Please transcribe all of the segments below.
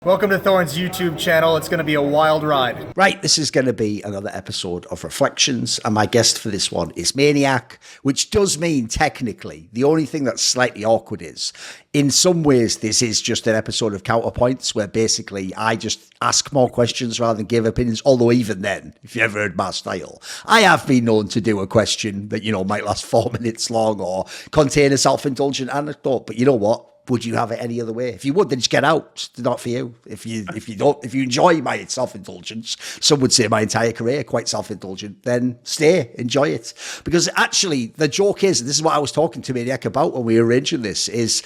Welcome to Thorin's YouTube channel. It's going to be a wild ride. Right, this is going to be another episode of Reflections, and my guest for this one is Maniac, which does mean technically the only thing that's slightly awkward is, in some ways, this is just an episode of Counterpoints where basically I just ask more questions rather than give opinions, although even then, if you ever heard my style, I have been known to do a question that, might last 4 minutes long or contain a self-indulgent anecdote, but you know what? Would you have it any other way? If you would, then just get out. It's not for you. If you enjoy my self-indulgence, some would say my entire career quite self-indulgent, then stay, enjoy it. Because actually, the joke is, and this is what I was talking to Maniac about when we were arranging this, is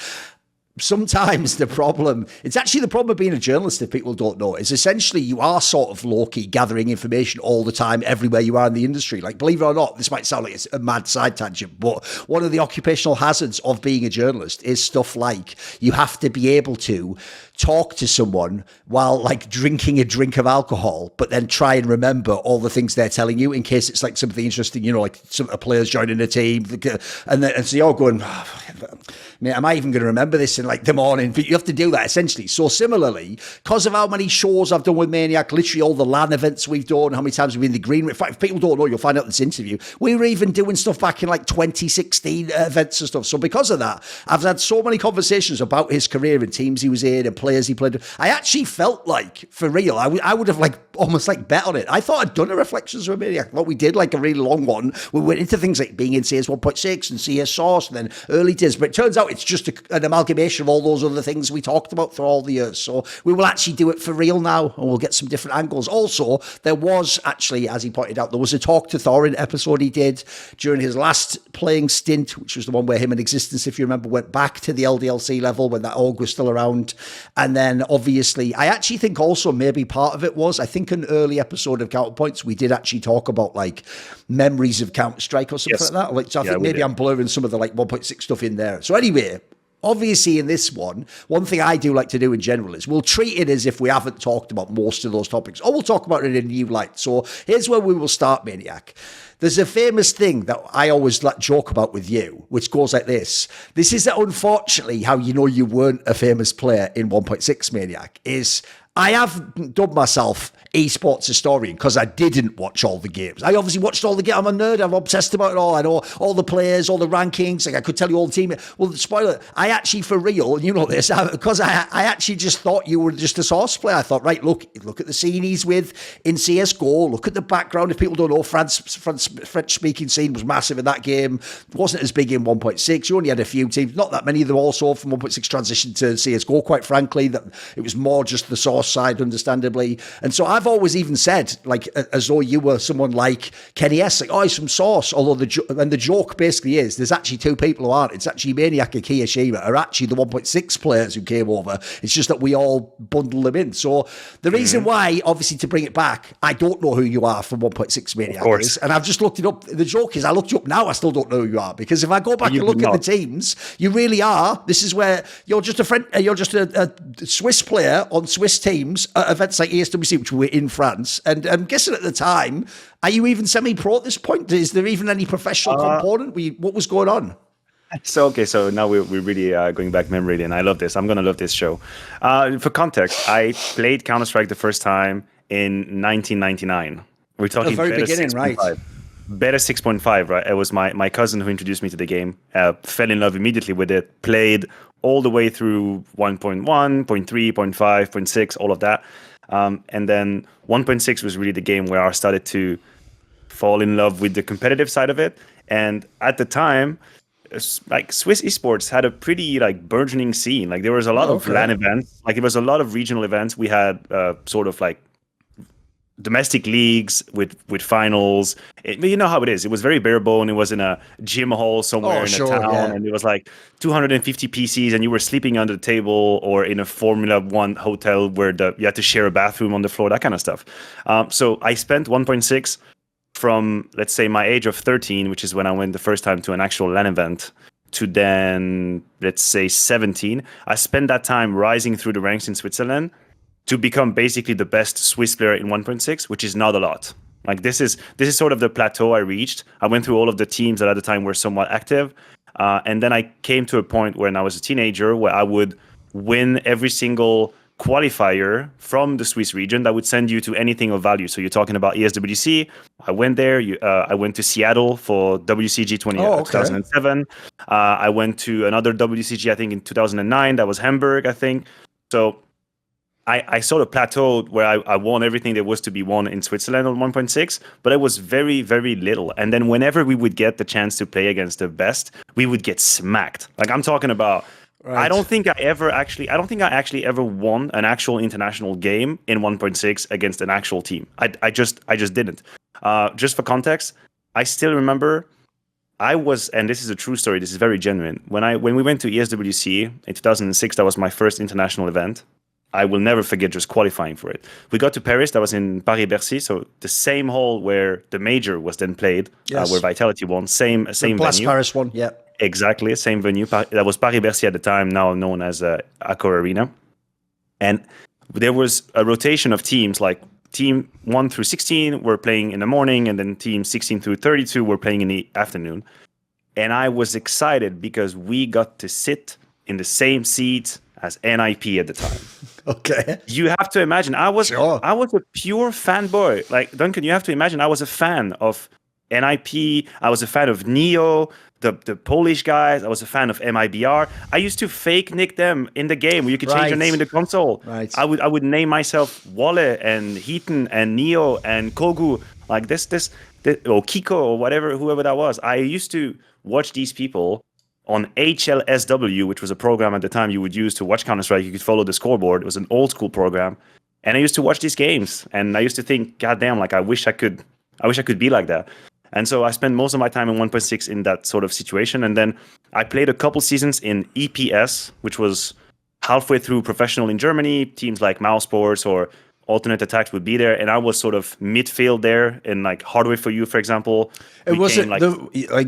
sometimes it's actually the problem of being a journalist, if people don't know, is essentially you are sort of low-key gathering information all the time, everywhere you are in the industry. Like, believe it or not, this might sound like it's a mad side tangent, but one of the occupational hazards of being a journalist is stuff like you have to be able to talk to someone while like drinking a drink of alcohol, but then try and remember all the things they're telling you in case it's like something interesting, like some of the players joining the team, and so you're going, mate, am I even going to remember this in like the morning? But you have to do that essentially. So similarly, because of how many shows I've done with Maniac, literally all the LAN events we've done, how many times we've been in the green room. In fact, if people don't know, you'll find out in this interview, we were even doing stuff back in like 2016 events and stuff. So because of that, I've had so many conversations about his career and teams he was in and players he played with. I actually felt like, for real, I would have like almost like bet on it. I thought I'd done a Reflections with Maniac. I thought we did like a really long one. We went into things like being in CS 1.6 and CS Source and then early days, but it turns out it's just an amalgamation of all those other things we talked about through all the years. So we will actually do it for real now, and we'll get some different angles. Also, there was actually, as he pointed out, there was a Talk to Thorin episode he did during his last playing stint, which was the one where him and Existence, if you remember, went back to the LDLC level when that org was still around. And then obviously, I actually think also maybe part of it was, I think an early episode of Counterpoints, we did actually talk about like memories of Counter-Strike or something like that. Like, so I think maybe I'm blurring some of the like 1.6 stuff in there. So anyway, obviously in this one thing I do like to do in general is we'll treat it as if we haven't talked about most of those topics, or we'll talk about it in a new light. So here's where we will start, Maniac. There's a famous thing that I always joke about with you, which goes like this. This is unfortunately how you know you weren't a famous player in 1.6, Maniac, is I have dubbed myself esports historian because I didn't watch all the games. I obviously watched all the games. I'm a nerd. I'm obsessed about it all. I know all the players, all the rankings. Like I could tell you all the team. Well, spoiler, I actually, for real, and you know this, because I actually just thought you were just a Source player. I thought, right, look at the scene he's with in CSGO. Look at the background. If people don't know, French-speaking scene was massive in that game. It wasn't as big in 1.6. You only had a few teams. Not that many of them also from 1.6 transitioned to CSGO, quite frankly. That it was more just the Source side, understandably. And so I've always even said, like, as though you were someone like Kenny S, like, oh, he's from Source. Although the joke basically is there's actually two people who aren't. It's actually Maniac and Kiyashima are actually the 1.6 players who came over. It's just that we all bundle them in. So the reason why, obviously, to bring it back, I don't know who you are from 1.6 Maniac is, and I've just looked it up. The joke is I looked you up now, I still don't know who you are, because if I go back and look at the teams, you really are. This is where you're just a Swiss player on Swiss teams at events like ESWC, which were in France. And I'm guessing at the time, are you even semi-pro at this point? Is there even any professional component? What was going on? So now we're really going back memory lane. I love this. I'm going to love this show. For context, I played Counter-Strike the first time in 1999. We're talking the very beginning, 6. Right? Beta 6.5, right? It was my cousin who introduced me to the game. Fell in love immediately with it. Played all the way through 1.1, 0.3, 0.5, 0.6, all of that. And then 1.6 was really the game where I started to fall in love with the competitive side of it. And at the time, like Swiss esports had a pretty like burgeoning scene. Like there was a lot of LAN events. Like there was a lot of regional events. We had sort of like domestic leagues with finals. You know how it is. It was very bare bone. It was in a gym hall somewhere in a town, and it was like 250 PCs, and you were sleeping under the table or in a Formula One hotel where you had to share a bathroom on the floor, that kind of stuff. So I spent 1.6 from, let's say, my age of 13, which is when I went the first time to an actual LAN event, to then, let's say, 17. I spent that time rising through the ranks in Switzerland to become basically the best Swiss player in 1.6, which is not a lot. Like this is sort of the plateau I reached. I went through all of the teams that at the time were somewhat active. And then I came to a point when I was a teenager where I would win every single qualifier from the Swiss region that would send you to anything of value. So you're talking about ESWC. I went there. I went to Seattle for WCG 2007. I went to another WCG, I think, in 2009. That was Hamburg, I think. So I sort of plateaued where I won everything there was to be won in Switzerland on 1.6, but it was very, very little. And then whenever we would get the chance to play against the best, we would get smacked. Like I'm talking about, right. I don't think I actually ever won an actual international game in 1.6 against an actual team. I just didn't. Just for context, I still remember and this is a true story, this is very genuine. When we went to ESWC in 2006, that was my first international event. I will never forget just qualifying for it. We got to Paris, that was in Paris-Bercy, so the same hall where the major was then played, where Vitality won, same venue. Paris one, yeah. Exactly, same venue. That was Paris-Bercy at the time, now known as Accor Arena. And there was a rotation of teams, like team 1 through 16 were playing in the morning, and then team 16 through 32 were playing in the afternoon. And I was excited because we got to sit in the same seat as NIP at the time. Okay. You have to imagine, I was a pure fanboy. Like, Duncan, you have to imagine, I was a fan of NIP. I was a fan of Neo, the Polish guys. I was a fan of MIBR. I used to fake nick them in the game where you could change your name in the console. Right. I would name myself Wale and Heaton and Neo and Kogu, like this or Kiko or whoever that was. I used to watch these people on HLSW, which was a program at the time you would use to watch Counter-Strike. You could follow the scoreboard. It was an old school program. And I used to watch these games. And I used to think, God damn, like I wish I could be like that. And so I spent most of my time in 1.6 in that sort of situation. And then I played a couple seasons in EPS, which was halfway through professional in Germany. Teams like Mouse Sports or Alternate Attacks would be there, and I was sort of midfield there in like Hardware for You, for example. It wasn't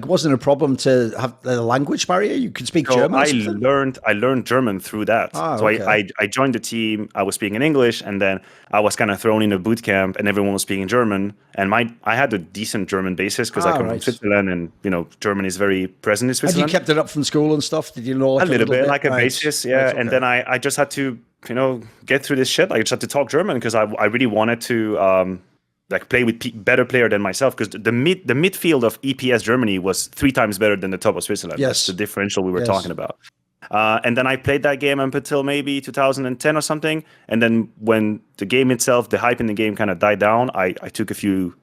wasn't a problem to have the language barrier. You could speak German. I learned German through that. Okay. I joined the team. I was speaking English, and then I was kind of thrown in a boot camp, and everyone was speaking German. And I had a decent German basis because I come from Switzerland, and German is very present in Switzerland. Had you kept it up from school and stuff? Did you know like a little bit, like a right. basis, yeah. Right, okay. And then I just had to get through this shit. I just had to talk German because I really wanted to play with better player than myself, because the midfield of EPS Germany was 3 times better than the top of Switzerland. Yes. That's the differential we were talking about. And then I played that game up until maybe 2010 or something. And then when the game itself, the hype in the game kind of died down, I took a few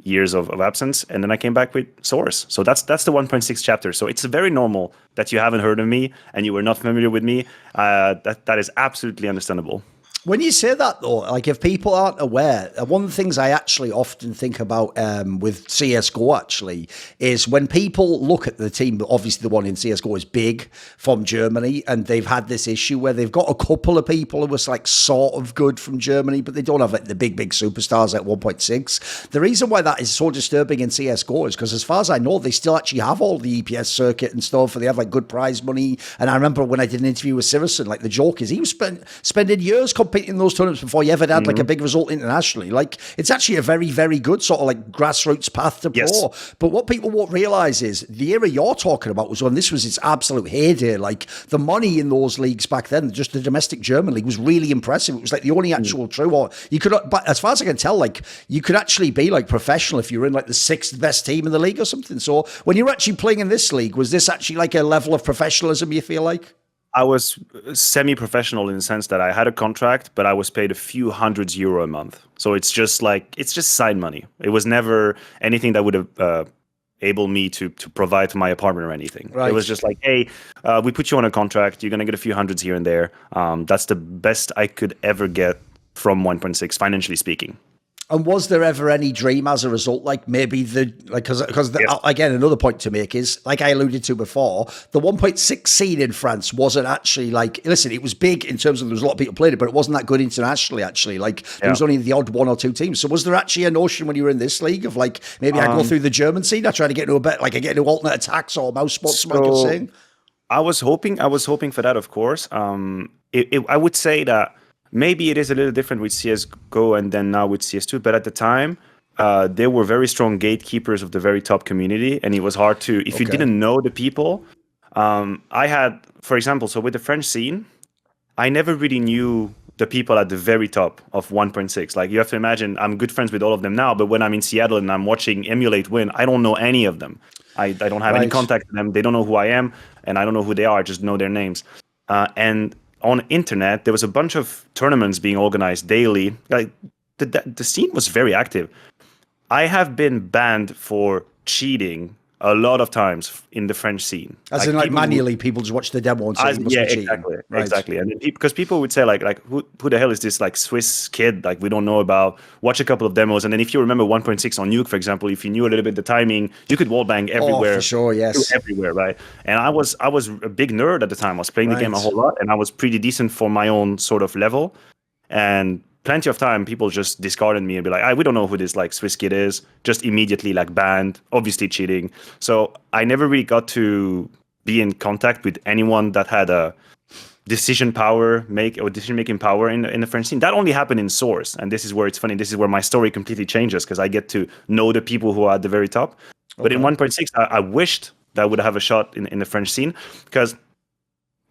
years of absence, and then I came back with Source. So that's the 1.6 chapter. So it's very normal that you haven't heard of me and you were not familiar with me. That is absolutely understandable. When you say that, though, like if people aren't aware, one of the things I actually often think about with CSGO, actually, is when people look at the team, obviously the one in CSGO is big from Germany, and they've had this issue where they've got a couple of people who are like sort of good from Germany, but they don't have like the big superstars at 1.6. The reason why that is so disturbing in CSGO is because, as far as I know, they still actually have all the EPS circuit and stuff, and they have like good prize money. And I remember when I did an interview with Sivison, like the joke is he was spending years competing in those tournaments before you ever had like a big result internationally. Like it's actually a very, very good sort of like grassroots path to pro. But what people won't realize is the era you're talking about was when this was its absolute heyday. Like the money in those leagues back then, just the domestic German league was really impressive. It was like the only actual true, or you could, but as far as I can tell, like you could actually be like professional if you were in like the 6th best team in the league or something. So when you were actually playing in this league, was this actually like a level of professionalism you feel like? I was semi-professional in the sense that I had a contract, but I was paid a few hundreds euro a month. So it's just side money. It was never anything that would have able me to provide to my apartment or anything. Right. It was just like, hey, we put you on a contract. You're going to get a few hundreds here and there. That's the best I could ever get from 1.6, financially speaking. And was there ever any dream as a result? Like maybe because again, another point to make is, like I alluded to before, the 1.6 scene in France wasn't actually like, listen, it was big in terms of there was a lot of people played it, but it wasn't that good internationally, actually. Like there was only the odd 1 or 2 teams. So was there actually a notion when you were in this league of like, maybe I go through the German scene, I try to get into a bit, like I get into alternate attacks or mouse spots, like you're saying? I was hoping for that, of course. I would say that maybe it is a little different with CSGO and then now with CS2, but at the time, they were very strong gatekeepers of the very top community, and it was hard to, if you didn't know the people. I had, for example, so with the French scene, I never really knew the people at the very top of 1.6. Like, you have to imagine, I'm good friends with all of them now, but when I'm in Seattle and I'm watching Emulate win, I don't know any of them. I don't have any contact with them. They don't know who I am, and I don't know who they are. I just know their names. And on internet, there was a bunch of tournaments being organized daily. Like, the scene was very active. I have been banned for cheating a lot of times in the French scene. As in, like, manually, people just watch the demo and say you must be cheating. Exactly. And because people would say, like who the hell is this, like, Swiss kid, like, we don't know about, watch a couple of demos. And then if you remember 1.6 on Nuke, for example, if you knew a little bit the timing, you could wallbang everywhere. Oh, for sure, yes. Everywhere, right? And I was a big nerd at the time. I was playing the game a whole lot, and I was pretty decent for my own sort of level. And plenty of time, people just discarded me and be like, we don't know who this, like, Swiss kid is. Just immediately, like, banned, obviously cheating. So I never really got to be in contact with anyone that had a decision-making power in the French scene. That only happened in Source. And this is where it's funny. This is where my story completely changes, because I get to know the people who are at the very top. Okay. But in 1.6, I wished that I would have a shot in the French scene, because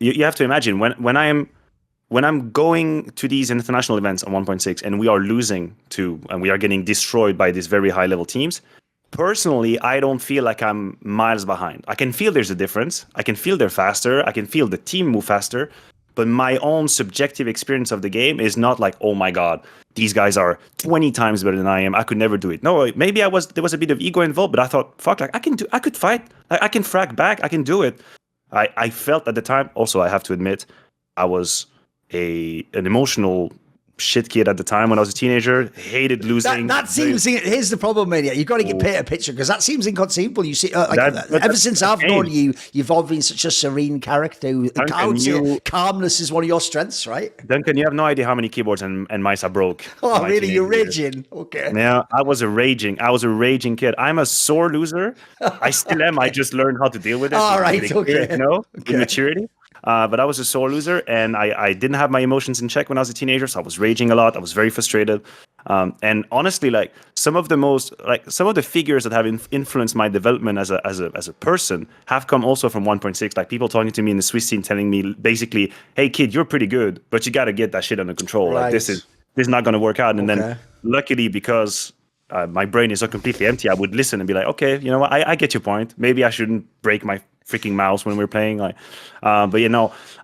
you have to imagine, when I'm going to these international events on 1.6 and we are losing and we are getting destroyed by these very high level teams, personally, I don't feel like I'm miles behind. I can feel there's a difference. I can feel they're faster. I can feel the team move faster. But my own subjective experience of the game is not like, oh my God, these guys are 20 times better than I am. I could never do it. No, maybe there was a bit of ego involved, but I thought, fuck, like, I could fight. I can frag back. I can do it. I felt at the time, also, I have to admit, I was an emotional shit kid at the time when I was a teenager. Hated losing. That seems. Here's the problem, Maniac. You've got to paint a picture, because that seems inconceivable. You see, ever since I've known you, you've always been such a serene character. Calmness is one of your strengths, right? Duncan, you have no idea how many keyboards and mice I broke. Oh, really? You're raging? Okay. Yeah, I was a raging kid. I'm a sore loser. I still am. I just learned how to deal with it. All right. Okay. With maturity. But I was a sore loser, and I didn't have my emotions in check when I was a teenager, so I was raging a lot. I was very frustrated. And honestly, like, some of the figures that have influenced my development as a person have come also from 1.6. Like, people talking to me in the Swiss scene, telling me basically, "Hey kid, you're pretty good, but you got to get that shit under control. Right. Like, this is not going to work out." And then, luckily, because my brain is so completely empty, I would listen and be like, "Okay, you know what? I get your point. Maybe I shouldn't break my freaking mouse when we're playing." Like, but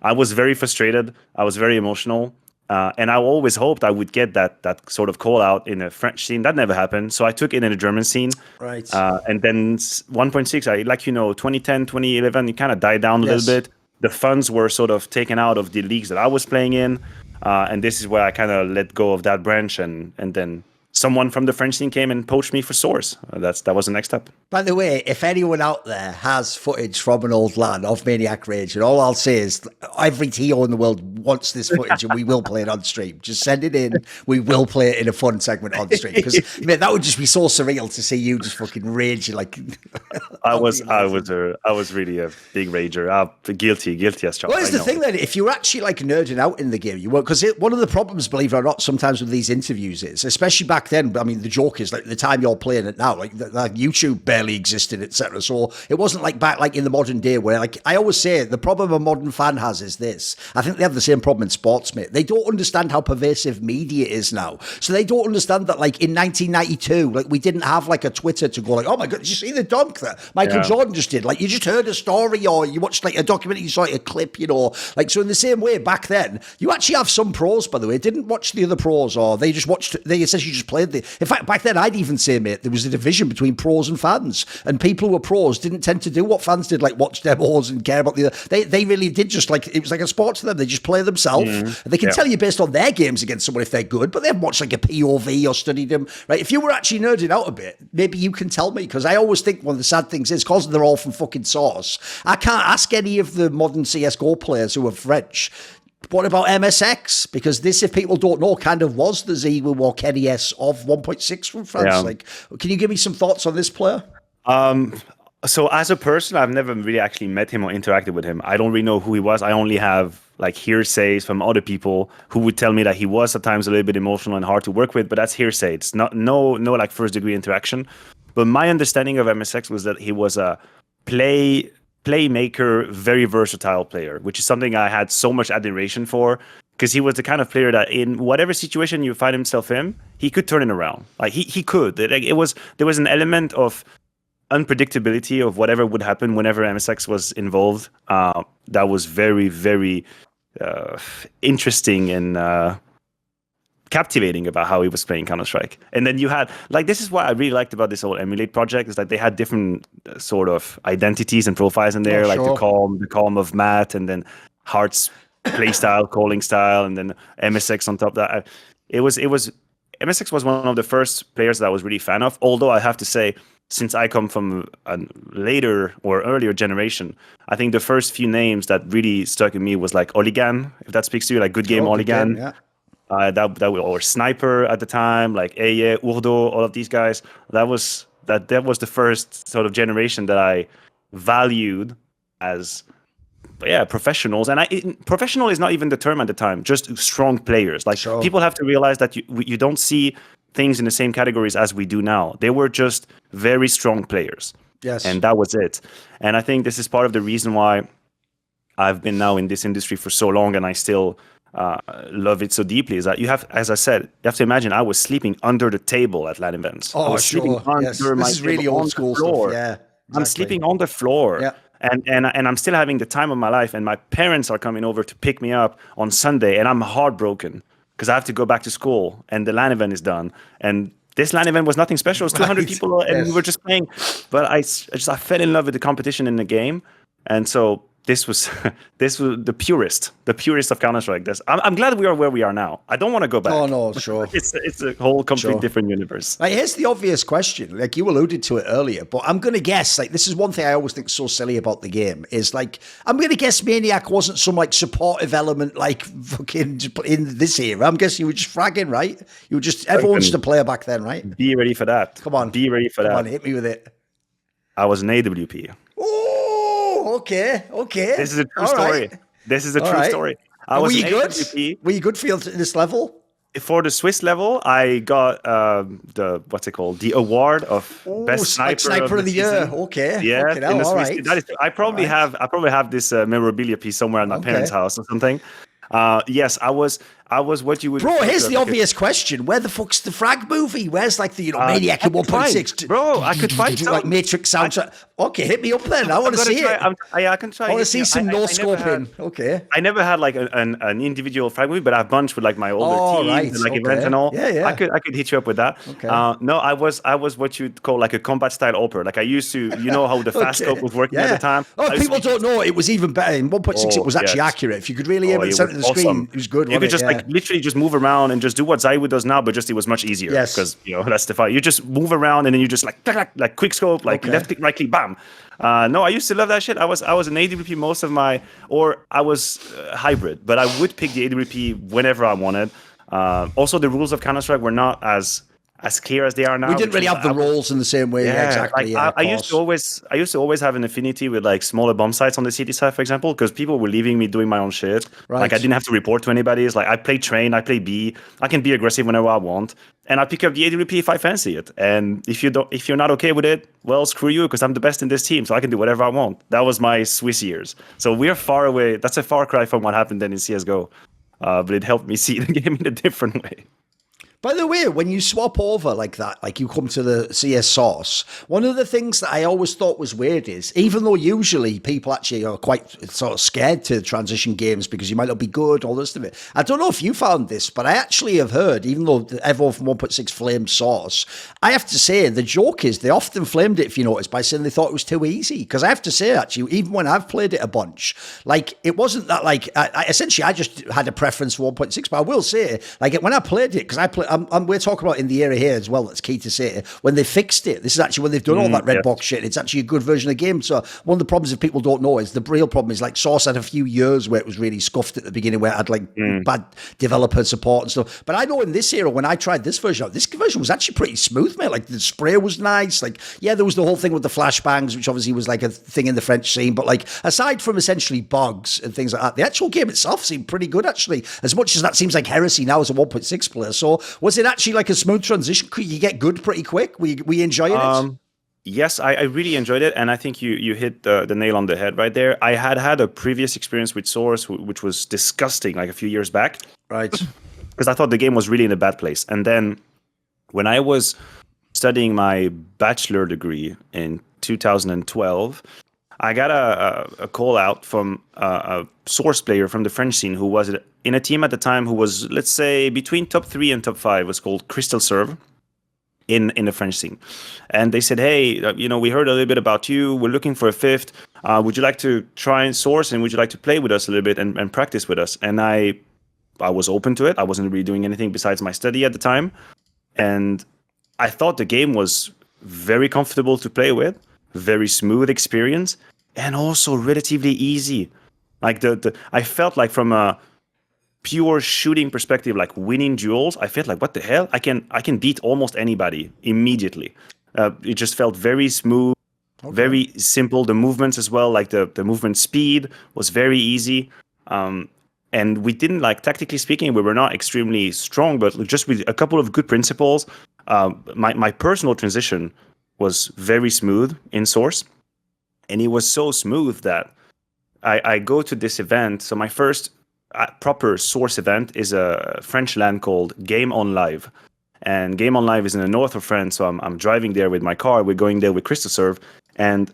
I was very frustrated. I was very emotional, and I always hoped I would get that sort of call out in a French scene. That never happened. So I took it in a German scene. Right. And then 1.6, 2010, 2011, it kind of died down a little bit. The funds were sort of taken out of the leagues that I was playing in, and this is where I kind of let go of that branch, and then someone from the French team came and poached me for Source. That was the next step. By the way, if anyone out there has footage from an old LAN of Maniac Rage, and all I'll say is every TO in the world wants this footage, and we will play it on stream. Just send it in. We will play it in a fun segment on stream, because that would just be so surreal to see you just fucking raging like. I was really a big rager. Guilty as charged. What is the thing then? If you're actually like nerding out in the game, you won't, because one of the problems, believe it or not, sometimes with these interviews is, especially back then. I mean, the joke is like the time you're playing it now, like YouTube barely existed, etc. So it wasn't like back like in the modern day where, like, I always say the problem a modern fan has is this. I think they have the same problem in sports, mate. They don't understand how pervasive media is now. So they don't understand that, like, in 1992, like, we didn't have like a Twitter to go like, oh my God, did you see the dunk that Michael Jordan just did? Like, you just heard a story or you watched like a documentary, you saw like a clip, like, so in the same way back then, you actually have some pros, by the way, didn't watch the other pros, or they essentially just played in fact, back then, I'd even say, mate, there was a division between pros and fans, and people who were pros didn't tend to do what fans did, like watch demos and care about the other. They really did just like, it was like a sport to them. They just play themselves. And they can tell you based on their games against someone if they're good, but they haven't watched like a POV or studied them, right? If you were actually nerding out a bit, maybe you can tell me, because I always think one of the sad things is, because they're all from fucking Source, I can't ask any of the modern CSGO players who are French, what about MSX? Because this, if people don't know, kind of was the Ziwu or Kenny S of 1.6 from France. Yeah. Like, can you give me some thoughts on this player? So as a person, I've never really actually met him or interacted with him. I don't really know who he was. I only have like hearsays from other people who would tell me that he was at times a little bit emotional and hard to work with, but that's hearsay. It's not no like first degree interaction. But my understanding of MSX was that he was a playmaker, very versatile player, which is something I had so much admiration for, because he was the kind of player that in whatever situation you find himself in, he could turn it around. Like he could. Like, there was an element of unpredictability of whatever would happen whenever MSX was involved. That was very, very interesting and captivating about how he was playing Counter-Strike. And then you had, like, this is what I really liked about this whole Emulate project, is that they had different sort of identities and profiles in there, like the calm of Matt, and then Hart's play style, calling style, and then MSX on top of that. MSX was one of the first players that I was really a fan of, although I have to say, since I come from a later or earlier generation, I think the first few names that really stuck in me was like Oligan, if that speaks to you, like Good Game Oligan. Yeah. Or Sniper at the time, like Eye, Urdo, all of these guys. That was the first sort of generation that I valued as professionals. And professional is not even the term at the time, just strong players. Like people have to realize that you don't see things in the same categories as we do now. They were just very strong players. Yes. And that was it. And I think this is part of the reason why I've been now in this industry for so long, and I still love it so deeply, is that you have, as I said, you have to imagine I was sleeping under the table at LAN events. Oh, I was sleeping under this my is really old school floor. stuff. Yeah, exactly. I'm sleeping on the floor. Yeah. And I'm still having the time of my life, and my parents are coming over to pick me up on Sunday, and I'm heartbroken because I have to go back to school, and the LAN event is ddone. And this LAN event was nothing special. It was 200 people, and we were just playing. But I fell in love with the competition in the game, and so this was the purest of Counter-Strike. I'm glad we are where we are now. I don't want to go back. Oh no, sure. It's a whole complete different universe. Like, here's the obvious question. Like, you alluded to it earlier, but I'm going to guess, like, this is one thing I always think is so silly about the game, is like, I'm going to guess Maniac wasn't some like supportive element like fucking in this era. I'm guessing you were just fragging, right? You were just, everyone was just a player back then, right? Be ready for that. Come on. Be ready for that. Come on, hit me with it. I was an AWP. Okay. This is a true story. Right. This is a true story. Were you good? Were you good for this level? For the Swiss level, I got the award of best sniper of the year. Okay. Yeah, okay, now, all right. I probably have this memorabilia piece somewhere at my parents' house or something. Yes, I was what you would. Bro, here's the obvious question: where the fuck's the frag movie? Where's like the Maniac at 1.6? Bro, I could find like Matrix soundtrack. Okay, hit me up then. I want to see it. I can try. I want to see some no scoping. Okay. I never had like an individual frag movie, but I have a bunch with like my older teams and like events and all. Yeah. I could hit you up with that. Okay. No, I was what you'd call like a combat style opera. Like I used to, how the fast scope was working at the time. Oh, people don't know it was even better in 1.6. It was actually accurate. If you could really aim at the center of the screen, it was good. You could just like literally just move around and just do what Zywoo does now, but just it was much easier. Yes. Because that's the fight. You just move around and then you just like quick scope, like left click, right click, bam. No, I used to love that shit. I was an AWP most of I was hybrid, but I would pick the AWP whenever I wanted. Also, the rules of Counter-Strike were not as clear as they are now. We didn't really have the roles in the same way. Yeah, exactly. Like, I used to always have an affinity with like smaller bomb sites on the city side, for example, because people were leaving me doing my own shit. Right. Like I didn't have to report to anybody. It's like I play train, I play B, I can be aggressive whenever I want, and I pick up the AWP if I fancy it. And if you're not okay with it, well, screw you, because I'm the best in this team, so I can do whatever I want. That was my Swiss years. So we're far away. That's a far cry from what happened then in CSGO, but it helped me see the game in a different way. By the way, when you swap over like that, like you come to the CS source, one of the things that I always thought was weird is, even though usually people actually are quite sort of scared to transition games because you might not be good, all this of it. I don't know if you found this, but I actually have heard, even though everyone from 1.6 flamed source, I have to say the joke is they often flamed it, if you notice, by saying they thought it was too easy. Because I have to say, actually, even when I've played it a bunch, like it wasn't that like, essentially I just had a preference for 1.6, but I will say, like when I played it, because we're talking about in the era here as well, that's key to say, when they fixed it, this is actually when they've done all that red box shit, it's actually a good version of the game. So one of the problems, if people don't know, is the real problem is like Source had a few years where it was really scuffed at the beginning, where it had like bad developer support and stuff. But I know in this era, when I tried this version was actually pretty smooth, mate. Like the spray was nice. Like, yeah, there was the whole thing with the flashbangs, which obviously was like a thing in the French scene. But like, aside from essentially bugs and things like that, the actual game itself seemed pretty good, actually, as much as that seems like heresy now as a 1.6 player. So was it actually like a smooth transition? Could you get good pretty quick? Were you enjoying it? yes, I really enjoyed it, and I think you hit the nail on the head right there. I had a previous experience with Source, which was disgusting, like a few years back. Right. Because I thought the game was really in a bad place. And then when I was studying my bachelor degree in 2012, I got a call out from a Source player from the French scene who was in a team at the time who was, let's say, between top 3 and top 5. It was called Crystal Serve in the French scene. And they said, hey, we heard a little bit about you. We're looking for a fifth. Would you like to try and Source, and would you like to play with us a little bit and practice with us? And I was open to it. I wasn't really doing anything besides my study at the time. And I thought the game was very comfortable to play with, very smooth experience, and also relatively easy. Like I felt like from a pure shooting perspective, like winning duels, I felt like, what the hell? I can beat almost anybody immediately. It just felt very smooth, very simple. The movements as well, like the movement speed was very easy. And we didn't, like, tactically speaking, we were not extremely strong, but just with a couple of good principles, my personal transition was very smooth in Source. And it was so smooth that I go to this event. So my first proper Source event is a French LAN called Game On Live. And Game On Live is in the north of France, so I'm driving there with my car. We're going there with Crystal Serve. And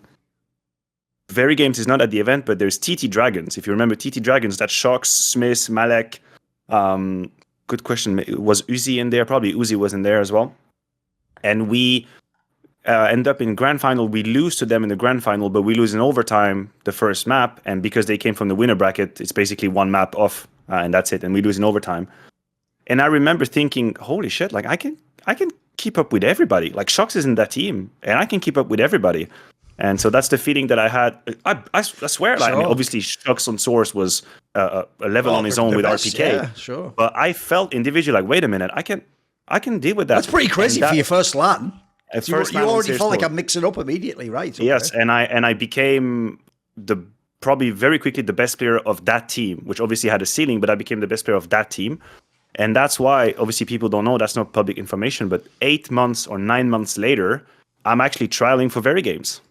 Very Games is not at the event, but there's TT Dragons. If you remember TT Dragons, that's Shox, Smith, Malek. Good question. Was Uzi in there? Probably Uzi was in there as well. And we end up in grand final. We lose to them in the grand final, but we lose in overtime the first map. And because they came from the winner bracket, it's basically one map off, and that's it. And we lose in overtime. And I remember thinking, holy shit, like I can keep up with everybody. Like Shox is in that team, and I can keep up with everybody. And so that's the feeling that I had. I swear, like, I mean, obviously Shox on Source was a level on his own with RPK. Yeah, sure. But I felt individually like, wait a minute, I can deal with that. That's pretty crazy for your first LAN. You already felt like I'm mixing up immediately, right? Okay. Yes, and I became probably very quickly the best player of that team, which obviously had a ceiling, but I became the best player of that team. And that's why, obviously, people don't know, that's not public information, but 8 months or 9 months later, I'm actually trialing for Very Games.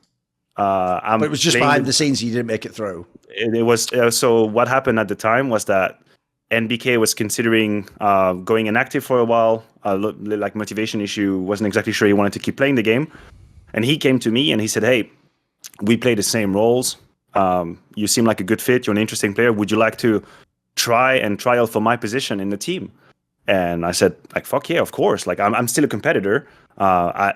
But it was just behind the scenes, you didn't make it through. It was so what happened at the time was that NBK was considering going inactive for a while, like motivation issue, wasn't exactly sure he wanted to keep playing the game. And he came to me and he said, hey, we play the same roles. You seem like a good fit. You're an interesting player. Would you like to try and trial for my position in the team? And I said, like, fuck yeah, of course. Like, I'm still a competitor.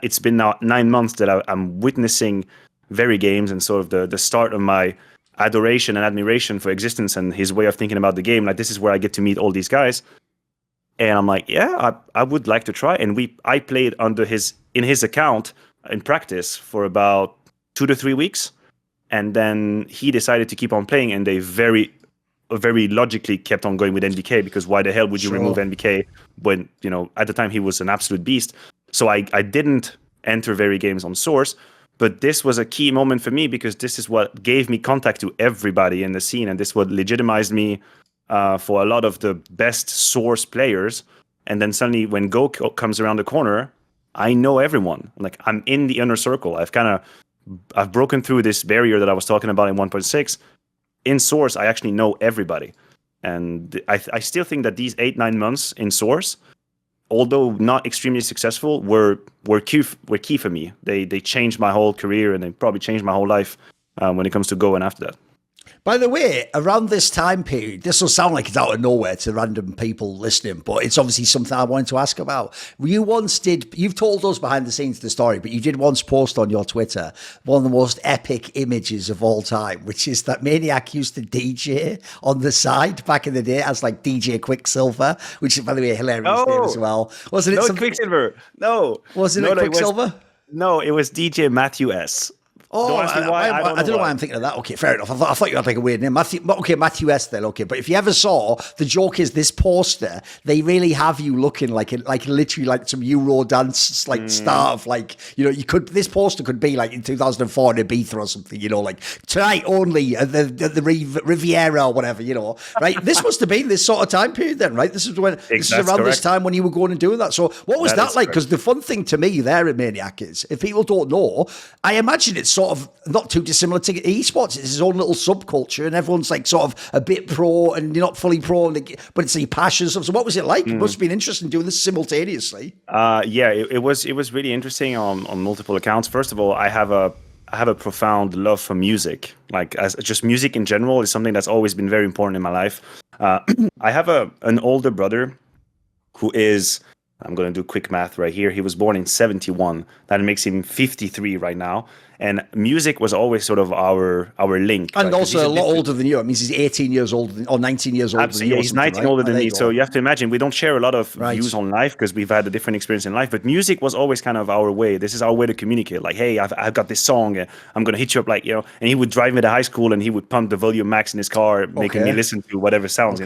It's been now 9 months that I'm witnessing Very Games and sort of the start of my adoration and admiration for Existence and his way of thinking about the game. Like, this is where I get to meet all these guys. And I'm like, yeah, I would like to try. And I played in his account in practice for about 2 to 3 weeks. And then he decided to keep on playing, and they very logically kept on going with NBK, because why the hell would you remove NBK when, at the time he was an absolute beast. So I didn't enter Very Games on Source, but this was a key moment for me, because this is what gave me contact to everybody in the scene, and this what legitimized me for a lot of the best Source players. And then suddenly when Go comes around the corner, I know everyone. Like, I'm in the inner circle. I've broken through this barrier that I was talking about in 1.6. In Source, I actually know everybody. And I still think that these 8-9 months in Source, although not extremely successful, were key for me. They changed my whole career, and they probably changed my whole life when it comes to Go and after that. By the way, around this time period, this will sound like it's out of nowhere to random people listening, but it's obviously something I wanted to ask about. You've told us behind the scenes the story, but you did once post on your Twitter one of the most epic images of all time, which is that Maniac used to DJ on the side back in the day as like DJ Quicksilver, which is, by the way, a hilarious name as well. Wasn't it? Quicksilver. No. Wasn't it Quicksilver? No, it was DJ Mathieu S. Oh, Don't ask me why. I don't know why I'm thinking of that. Okay, fair enough. I thought you had like a weird name. Mathieu S then, okay. But if you ever saw, the joke is this poster, they really have you looking like literally like some Euro dance like star of like, this poster could be like in 2004 in Ibiza or something, like tonight only at the Riviera or whatever, right? This must have been this sort of time period then, right? This is around this time when you were going and doing that. So what was that like? Because the fun thing to me there at Maniac is, if people don't know, I imagine it's sort of not too dissimilar to esports. It's his own little subculture, and everyone's like sort of a bit pro, and you're not fully pro, but it's your passion. So what was it like? It must have been interesting doing this simultaneously. Yeah, it was really interesting on multiple accounts. First of all, I have a profound love for music. Like, as just music in general is something that's always been very important in my life. I have an older brother who is, I'm going to do quick math right here. He was born in 71. That makes him 53 right now. And music was always sort of our link. And right? Also a lot older than you. It means he's 18 years old or 19 years older than you. He's 19 older than me. So you have to imagine, we don't share a lot of views on life because we've had a different experience in life. But music was always kind of our way. This is our way to communicate. Like, hey, I've got this song. I'm going to hit you up, and he would drive me to high school and he would pump the volume max in his car, making me listen to whatever sounds,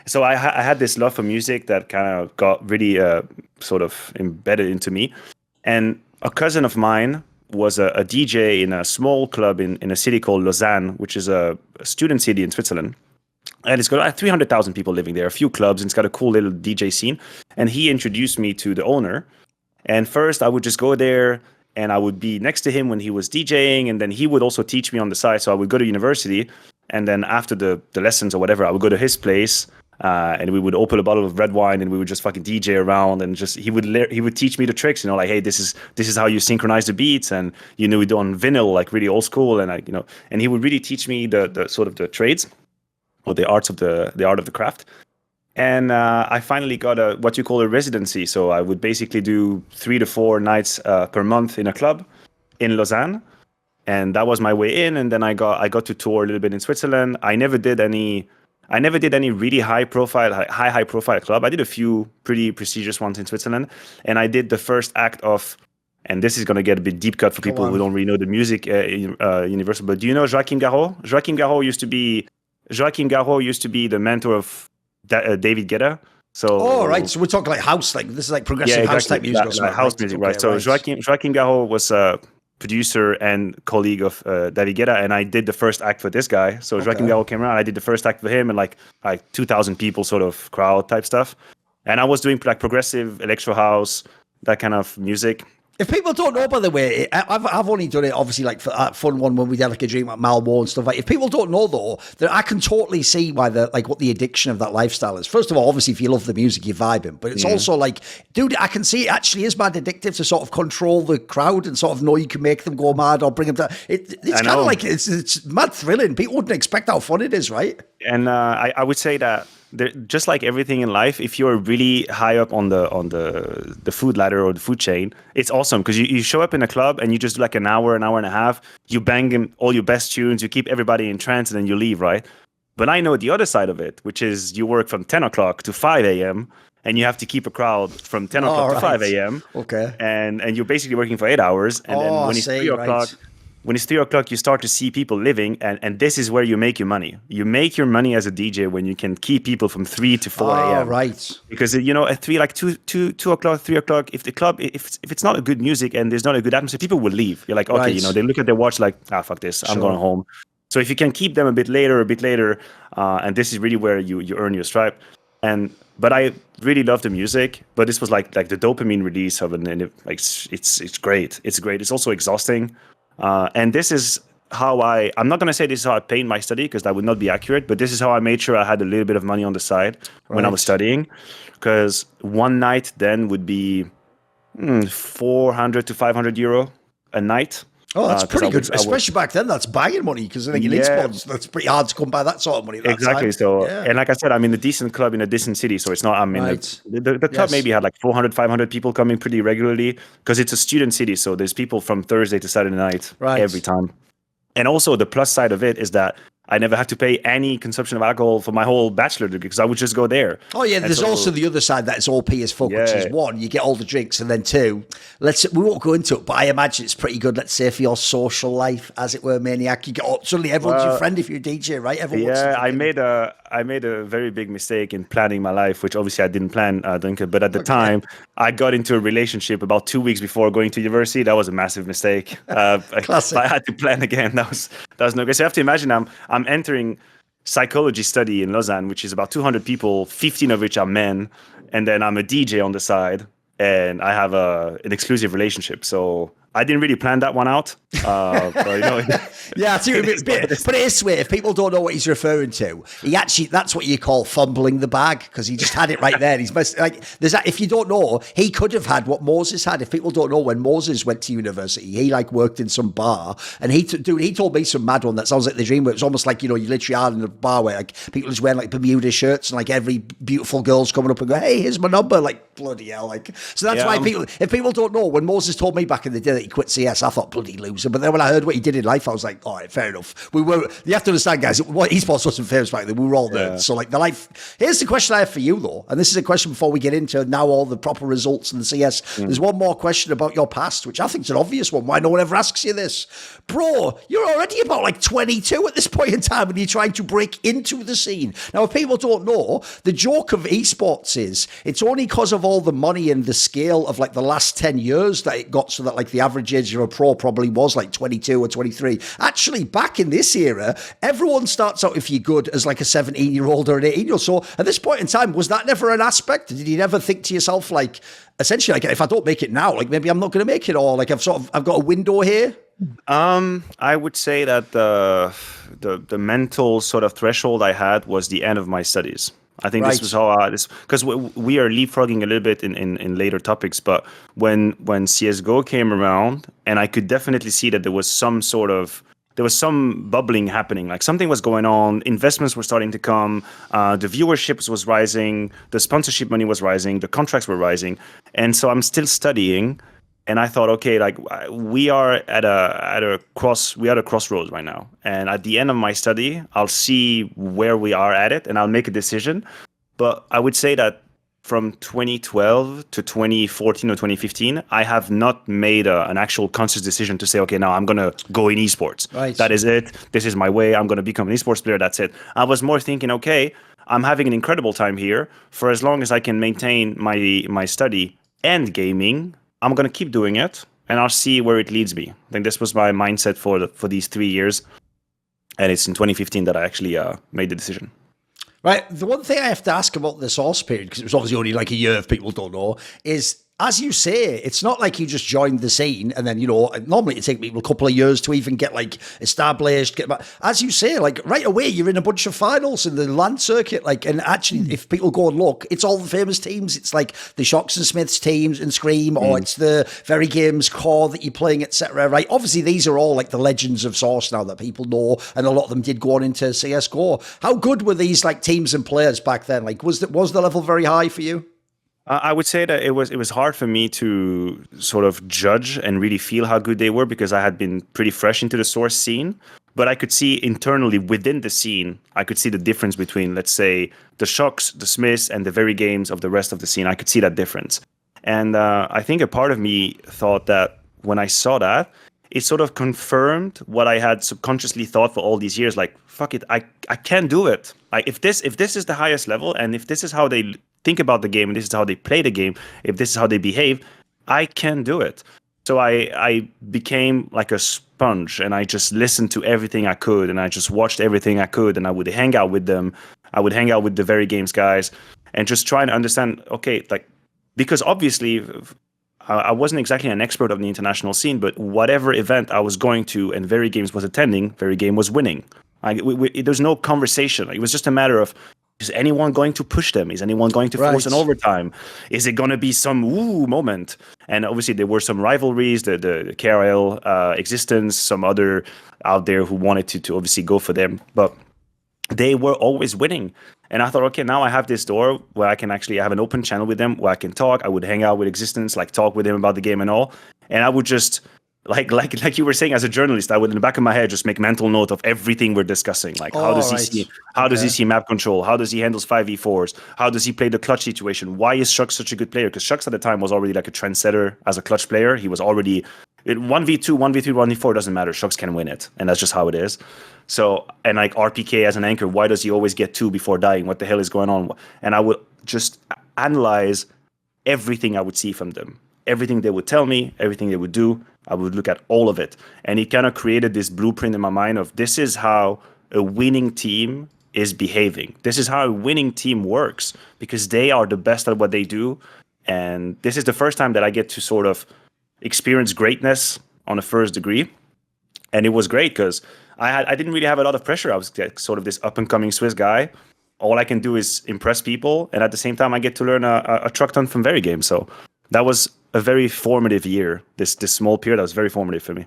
So I had this love for music that kind of got really sort of embedded into me. And a cousin of mine was a DJ in a small club in a city called Lausanne, which is a student city in Switzerland. And it's got 300,000 people living there, a few clubs, and it's got a cool little DJ scene. And he introduced me to the owner. And first I would just go there and I would be next to him when he was DJing. And then he would also teach me on the side. So I would go to university. And then after the lessons or whatever, I would go to his place. And we would open a bottle of red wine and we would just fucking DJ around, and just he would teach me the tricks, like, hey, this is how you synchronize the beats, and we do on vinyl, like really old school, and and he would really teach me the sort of the trades or the art of the craft. And I finally got what you call a residency. So I would basically do 3 to 4 nights per month in a club in Lausanne, and that was my way in. And then I got to tour a little bit in Switzerland. I never did any really high profile club. I did a few pretty prestigious ones in Switzerland, and I did the first act of, and this is going to get a bit deep cut for people who don't really know the music universal, but do you know Joachim Garraud? Joachim Garraud used to be the mentor of David Guetta. So right, so we're talking like house, like this is like progressive house type music, like house music, right? So Joachim Garraud was a producer and colleague of David Guetta, and I did the first act for this guy. So Joachim Garraud came around, I did the first act for him, and like 2,000 people sort of crowd type stuff. And I was doing like progressive electro house, that kind of music. If people don't know, by the way, I've only done it obviously like for that fun one when we did like a dream at Malmo and stuff like. If people don't know though, that I can totally see why what the addiction of that lifestyle is. First of all, obviously, if you love the music, you're vibing, but it's also like, dude, I can see it actually is mad addictive to sort of control the crowd and sort of know you can make them go mad or bring them down. It's kind of like it's mad thrilling. People wouldn't expect how fun it is, right? And I would say that just like everything in life, if you're really high up on the food ladder or the food chain, it's awesome because you show up in a club and you just do like an hour and a half, you bang all your best tunes, you keep everybody in trance, and then you leave, right? But I know the other side of it, which is you work from 10 o'clock to 5 a.m. and you have to keep a crowd from 10 o'clock to 5 a.m. Okay. And you're basically working for 8 hours. And then when it's 3 o'clock, when it's 3 o'clock, you start to see people living, and this is where you make your money. You make your money as a DJ when you can keep people from 3 to 4 a.m. Right. Because at 3, like 2 o'clock, 3 o'clock, if the club, if it's not a good music and there's not a good atmosphere, people will leave. You're like, okay, they look at their watch like, fuck this, I'm going home. So if you can keep them a bit later, and this is really where you earn your stripe. But I really love the music, but this was like the dopamine release of it, and it's great. It's great. It's also exhausting. And this is how I'm not going to say this is how I paid my study because that would not be accurate, but this is how I made sure I had a little bit of money on the side when I was studying, because one night then would be 400 to 500 euro a night. Oh, that's pretty good, especially back then. That's buying money because I think in esports, that's pretty hard to come by that sort of money. Exactly. Time. So, and like I said, I'm in a decent club in a decent city, so it's not. I mean, the club maybe had like 400, 500 people coming pretty regularly because it's a student city. So there's people from Thursday to Saturday night every time. And also the plus side of it is that I never had to pay any consumption of alcohol for my whole bachelor degree because I would just go there. Oh yeah, And there's so- also the other side that's all P as fuck, which is Yeah. one, you get all the drinks, and then two, we won't go into it, but I imagine it's pretty good, let's say, for your social life, as it were, Maniac. You get suddenly everyone's your friend if you're a DJ, right? Everyone wants Yeah, to I made a very big mistake in planning my life, which obviously I didn't plan, Duncan. But at the time, I got into a relationship about 2 weeks before going to university. That was a massive mistake. Classic. I had to plan again. That was no good. So you have to imagine I'm entering psychology study in Lausanne, which is about 200 people, 15 of which are men, and then I'm a DJ on the side, and I have an exclusive relationship. So I didn't really plan that one out. But, you know, Yeah, I see what you mean. But put it this way, if people don't know what he's referring to, that's what you call fumbling the bag, because he just had it right there. He's like, if you don't know, he could have had what Moses had. If people don't know, when Moses went to university, he like worked in some bar, and he told me some mad one that sounds like the dream, where it's almost like, you literally are in a bar where like people just wearing like Bermuda shirts, and like every beautiful girl's coming up and go, hey, here's my number, like bloody hell, like. So that's why if people don't know, when Moses told me back in the day that he quit CS, I thought bloody loser. But then when I heard what he did in life, I was like, all right, fair enough. You have to understand, guys, esports wasn't famous back then. We were all nerds. So like the life. Here's the question I have for you though, and this is a question before we get into now all the proper results in the CS. There's one more question about your past, which I think is an obvious one. Why no one ever asks you this, bro? You're already about like 22 at this point in time, and you're trying to break into the scene. Now, if people don't know, the joke of esports is it's only because of all the money and the scale of like the last 10 years that it got so that like the average age of a pro probably was like 22 or 23. Actually, back in this era, everyone starts out, if you're good, as like a 17-year-old or an 18-year-old. So at this point in time, was that never an aspect? Did you never think to yourself, like, essentially, like, if I don't make it now, like maybe I'm not going to make it, or like I've got a window here? I would say that the mental sort of threshold I had was the end of my studies. I think this was how because we are leapfrogging a little bit in later topics, but when CSGO came around, and I could definitely see that there was some bubbling happening, like something was going on, investments were starting to come, the viewership was rising, the sponsorship money was rising, the contracts were rising, and so I'm still studying. And I thought, okay, like we are at a crossroads right now. And at the end of my study, I'll see where we are at it, and I'll make a decision. But I would say that from 2012 to 2014 or 2015, I have not made an actual conscious decision to say, okay, now I'm going to go in esports. Right. That is it. This is my way. I'm going to become an esports player. That's it. I was more thinking, okay, I'm having an incredible time here. For as long as I can maintain my study and gaming, I'm going to keep doing it, and I'll see where it leads me. I think this was my mindset for these 3 years, and it's in 2015 that I actually made the decision. Right. The one thing I have to ask about the source period, because it was obviously only like a year if people don't know, is, as you say, it's not like you just joined the scene and then, normally it takes people a couple of years to even get like established. As you say, like right away, you're in a bunch of finals in the LAN circuit. Like, and actually, if people go and look, it's all the famous teams. It's like the Shocks and Smiths teams and Scream, or it's the Very Games core that you're playing, etc. Right. Obviously, these are all like the legends of Source now that people know, and a lot of them did go on into CSGO. How good were these like teams and players back then? Like, was the level very high for you? I would say that it was hard for me to sort of judge and really feel how good they were, because I had been pretty fresh into the Source scene. But I could see internally within the scene, I could see the difference between, let's say, the Shocks, the Smiths, and the Very Games of the rest of the scene. I could see that difference. And I think a part of me thought that when I saw that, it sort of confirmed what I had subconsciously thought for all these years. Like, fuck it, I can do it. Like, if this is the highest level, and if this is how they think about the game, and this is how they play the game, if this is how they behave, I can do it. So I became like a sponge, and I just listened to everything I could, and I just watched everything I could, and I would hang out with them. I would hang out with the Very Games guys, and just try to understand, okay, like, because obviously I wasn't exactly an expert of the international scene, but whatever event I was going to and Very Games was attending, Very Game was winning. There's no conversation. Like, it was just a matter of, is anyone going to push them? Is anyone going to force an overtime? Is it going to be some moment? And obviously there were some rivalries, the KRL existence, some other out there who wanted to obviously go for them, but they were always winning. And I thought, okay, now I have this door where I can actually have an open channel with them, where I can talk. I would hang out with Existence, like talk with him about the game and all. And I would just like you were saying, as a journalist, I would in the back of my head just make mental note of everything we're discussing. Like how does he see map control? How does he handle 5v4s? How does he play the clutch situation? Why is Shucks such a good player? Because Shucks at the time was already like a trendsetter as a clutch player. He was already 1v2, 1v3, 1v4 doesn't matter. Shucks can win it, and that's just how it is. So, and like RPK as an anchor, why does he always get 2 before dying? What the hell is going on? And I would just analyze everything I would see from them. Everything they would tell me, everything they would do, I would look at all of it. And it kind of created this blueprint in my mind of this is how a winning team is behaving. This is how a winning team works, because they are the best at what they do. And this is the first time that I get to sort of experience greatness on a first degree. And it was great because I didn't really have a lot of pressure. I was sort of this up-and-coming Swiss guy. All I can do is impress people. And at the same time, I get to learn a truck ton from very game. So that was a very formative year. This small period that was very formative for me.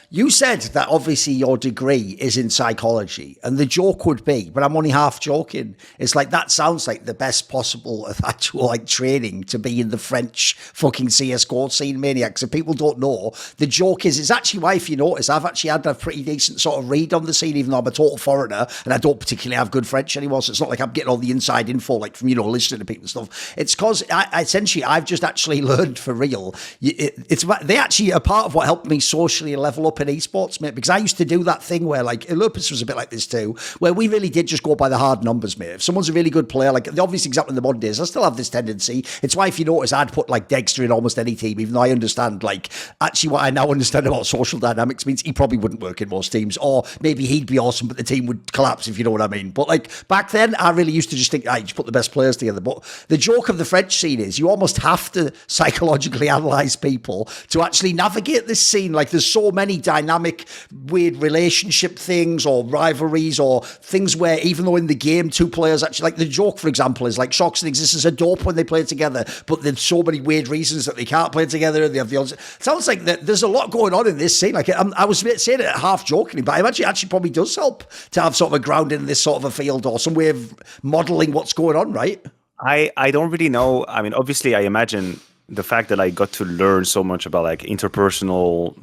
You said that obviously your degree is in psychology, and the joke would be, but I'm only half joking, it's like that sounds like the best possible actual like training to be in the French fucking CSGO scene, Maniacs. If people don't know, the joke is, it's actually why, if you notice, I've actually had a pretty decent sort of read on the scene, even though I'm a total foreigner and I don't particularly have good French anymore, so it's not like I'm getting all the inside info like from, listening to people and stuff. It's because essentially I've just actually learned for real. They actually are part of what helped me socially level up in esports, mate, because I used to do that thing where, like, Lupus was a bit like this too, where we really did just go by the hard numbers, mate. If someone's a really good player, like the obvious example in the modern days, I still have this tendency. It's why, if you notice, I'd put like Dexter in almost any team, even though I understand, like, actually what I now understand about social dynamics means he probably wouldn't work in most teams, or maybe he'd be awesome, but the team would collapse, if you know what I mean. But like back then, I really used to just think, just put the best players together. But the joke of the French scene is you almost have to psychologically analyze people to actually navigate this scene. Like, there's so many dynamic, weird relationship things or rivalries or things where, even though in the game two players actually, like the joke, for example, is like Shocks and Existence are dope when they play together, but there's so many weird reasons that they can't play together. They have the odds. Sounds like that there's a lot going on in this scene. Like, I was saying it half jokingly, but I imagine it actually probably does help to have sort of a grounding in this sort of a field or some way of modeling what's going on, right? I don't really know. I mean, obviously, I imagine the fact that I got to learn so much about like interpersonal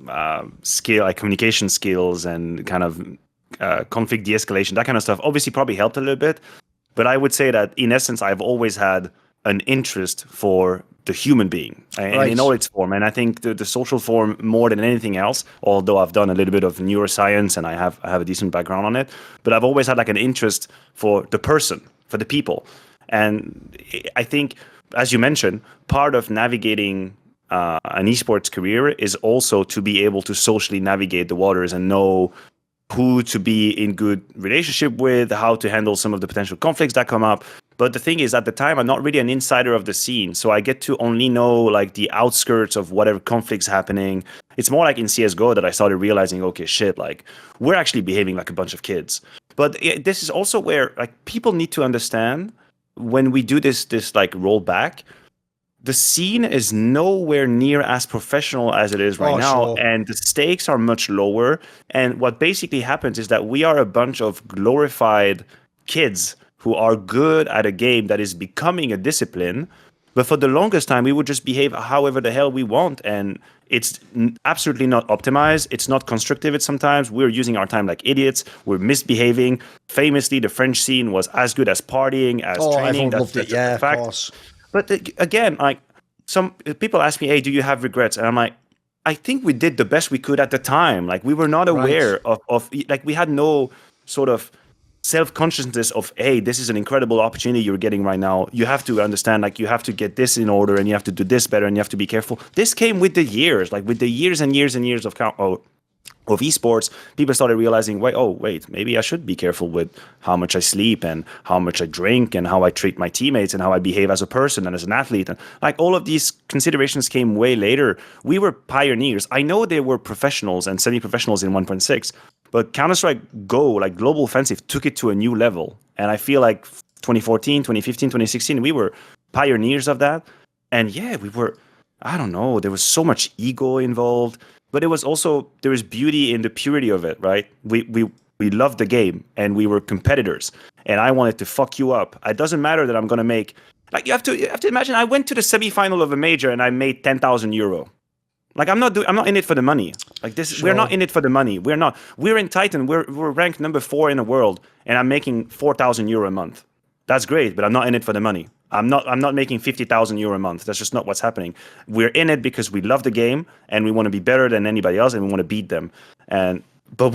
skill, like communication skills and kind of conflict de-escalation, that kind of stuff, obviously probably helped a little bit. But I would say that in essence, I've always had an interest for the human being in all its form. And I think the social form more than anything else, although I've done a little bit of neuroscience and I have a decent background on it, but I've always had like an interest for the person, for the people. And I think, as you mentioned, part of navigating an esports career is also to be able to socially navigate the waters and know who to be in good relationship with, how to handle some of the potential conflicts that come up. But the thing is, at the time, I'm not really an insider of the scene, so I get to only know like the outskirts of whatever conflicts happening. It's more like in CSGO that I started realizing, okay, shit, like we're actually behaving like a bunch of kids. But this is also where like people need to understand, when we do this like rollback, the scene is nowhere near as professional as it is right now, and the stakes are much lower. And what basically happens is that we are a bunch of glorified kids who are good at a game that is becoming a discipline. But for the longest time, we would just behave however the hell we want. And it's absolutely not optimized. It's not constructive. It's sometimes we're using our time like idiots. We're misbehaving. Famously, the French scene was as good as partying, as training. Everyone loved it. Yeah, of course. But again, like some people ask me, hey, do you have regrets? And I'm like, I think we did the best we could at the time. Like, we were not aware of like, we had no sort of self-consciousness of, hey, this is an incredible opportunity you're getting right now. You have to understand, like, you have to get this in order and you have to do this better and you have to be careful. This came with the years, like with the years and years and years of esports. People started realizing, wait, maybe I should be careful with how much I sleep and how much I drink and how I treat my teammates and how I behave as a person and as an athlete. And like, all of these considerations came way later. We were pioneers. I know they were professionals and semi-professionals in 1.6, but Counter-Strike Go, like global offensive, took it to a new level. And I feel like 2014, 2015, 2016, we were pioneers of that. And yeah, we were, I don't know, there was so much ego involved. But it was also, there was beauty in the purity of it, right? We loved the game and we were competitors. And I wanted to fuck you up. It doesn't matter that I'm going to make, like, you have to imagine, I went to the semifinal of a major and I made 10,000 euro. Like I'm not in it for the money. Like this, Sure. we're not in it for the money. We're in Titan. We're ranked number 4 in the world, and I'm making €4,000 a month. That's great, but I'm not in it for the money. I'm not making €50,000 a month. That's just not what's happening. We're in it because we love the game and we want to be better than anybody else and we want to beat them. But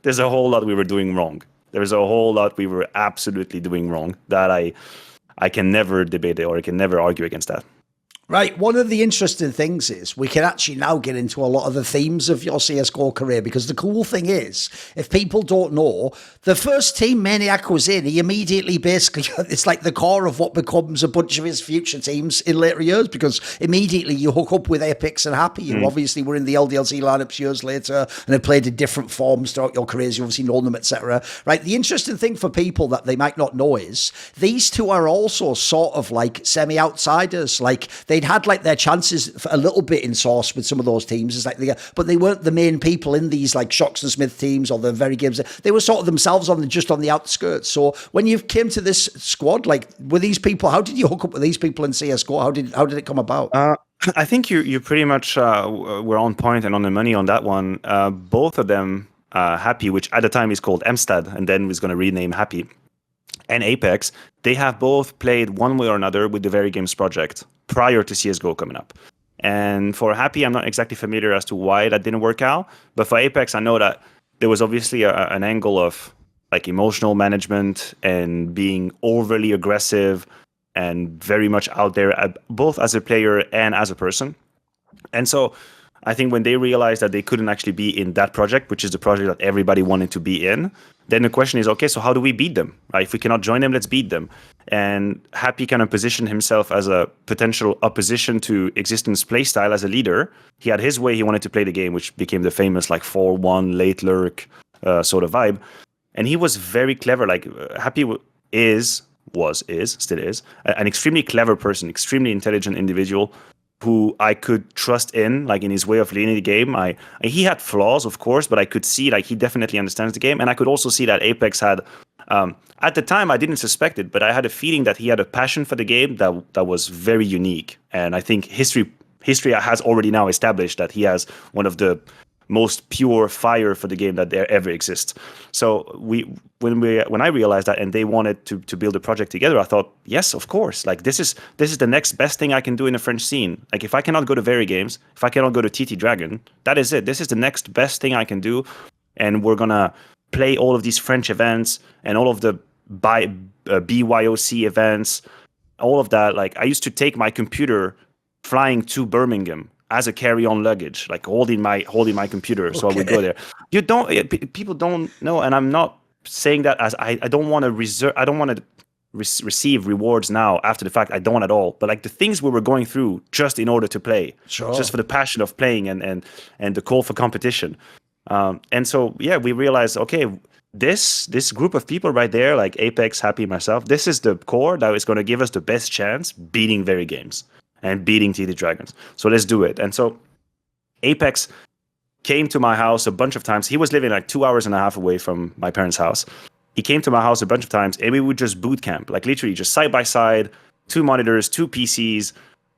there's a whole lot we were doing wrong. There's a whole lot we were absolutely doing wrong that I can never debate it or I can never argue against that. Right. One of the interesting things is we can actually now get into a lot of the themes of your CSGO career, because the cool thing is, if people don't know, the first team Maniac was in, he immediately basically, it's like the core of what becomes a bunch of his future teams in later years, because immediately you hook up with Apex and Happy. You obviously were in the LDLC lineups years later and have played in different forms throughout your careers. You obviously know them, etc. Right. The interesting thing for people that they might not know is these two are also sort of like semi-outsiders. Like they'd had like their chances for a little bit in Source with some of those teams. It's like but they weren't the main people in these like Shocks and Smith teams or the very games. They were sort of themselves just on the outskirts. So when you came to this squad, like were these people, how did you hook up with these people in CSGO? How did it come about? I think you pretty much were on point and on the money on that one. Both of them, Happy, which at the time is called Amstad and then was going to rename Happy, and Apex, they have both played one way or another with the Very Games project prior to CSGO coming up. And for Happy, I'm not exactly familiar as to why that didn't work out. But for Apex, I know that there was obviously an angle of like emotional management and being overly aggressive and very much out there, both as a player and as a person. And so I think when they realized that they couldn't actually be in that project, which is the project that everybody wanted to be in, then the question is, okay, so how do we beat them? Right? If we cannot join them, let's beat them. And Happy kind of positioned himself as a potential opposition to Existence playstyle as a leader. He had his way he wanted to play the game, which became the famous like 4-1 late lurk sort of vibe. And he was very clever. Like Happy still is an extremely clever person, extremely intelligent individual who I could trust in, like in his way of leading the game. He had flaws, of course, but I could see like he definitely understands the game. And I could also see that Apex had, at the time I didn't suspect it, but I had a feeling that he had a passion for the game that was very unique. And I think history has already now established that he has one of the most pure fire for the game that there ever exists. So when I realized that and they wanted to build a project together, I thought, yes, of course. Like this is the next best thing I can do in the French scene. Like if I cannot go to Very Games, if I cannot go to TT Dragon, that is it. This is the next best thing I can do. And we're gonna play all of these French events and all of the BYOC events, all of that. Like I used to take my computer flying to Birmingham as a carry-on luggage, like holding my computer. Okay. So I would go there. People don't know, and I'm not saying that as I don't want to receive rewards now after the fact. I don't at all. But like the things we were going through just in order to play, sure, just for the passion of playing and the call for competition. And so yeah, we realized, okay, this group of people right there, like Apex, Happy, myself, this is the core that is going to give us the best chance beating Very Games and beating TT Dragons. So let's do it. And so Apex came to my house a bunch of times. He was living like 2.5 hours away from my parents' house. He came to my house a bunch of times and we would just boot camp, like literally just side by side, 2 monitors, 2 PCs,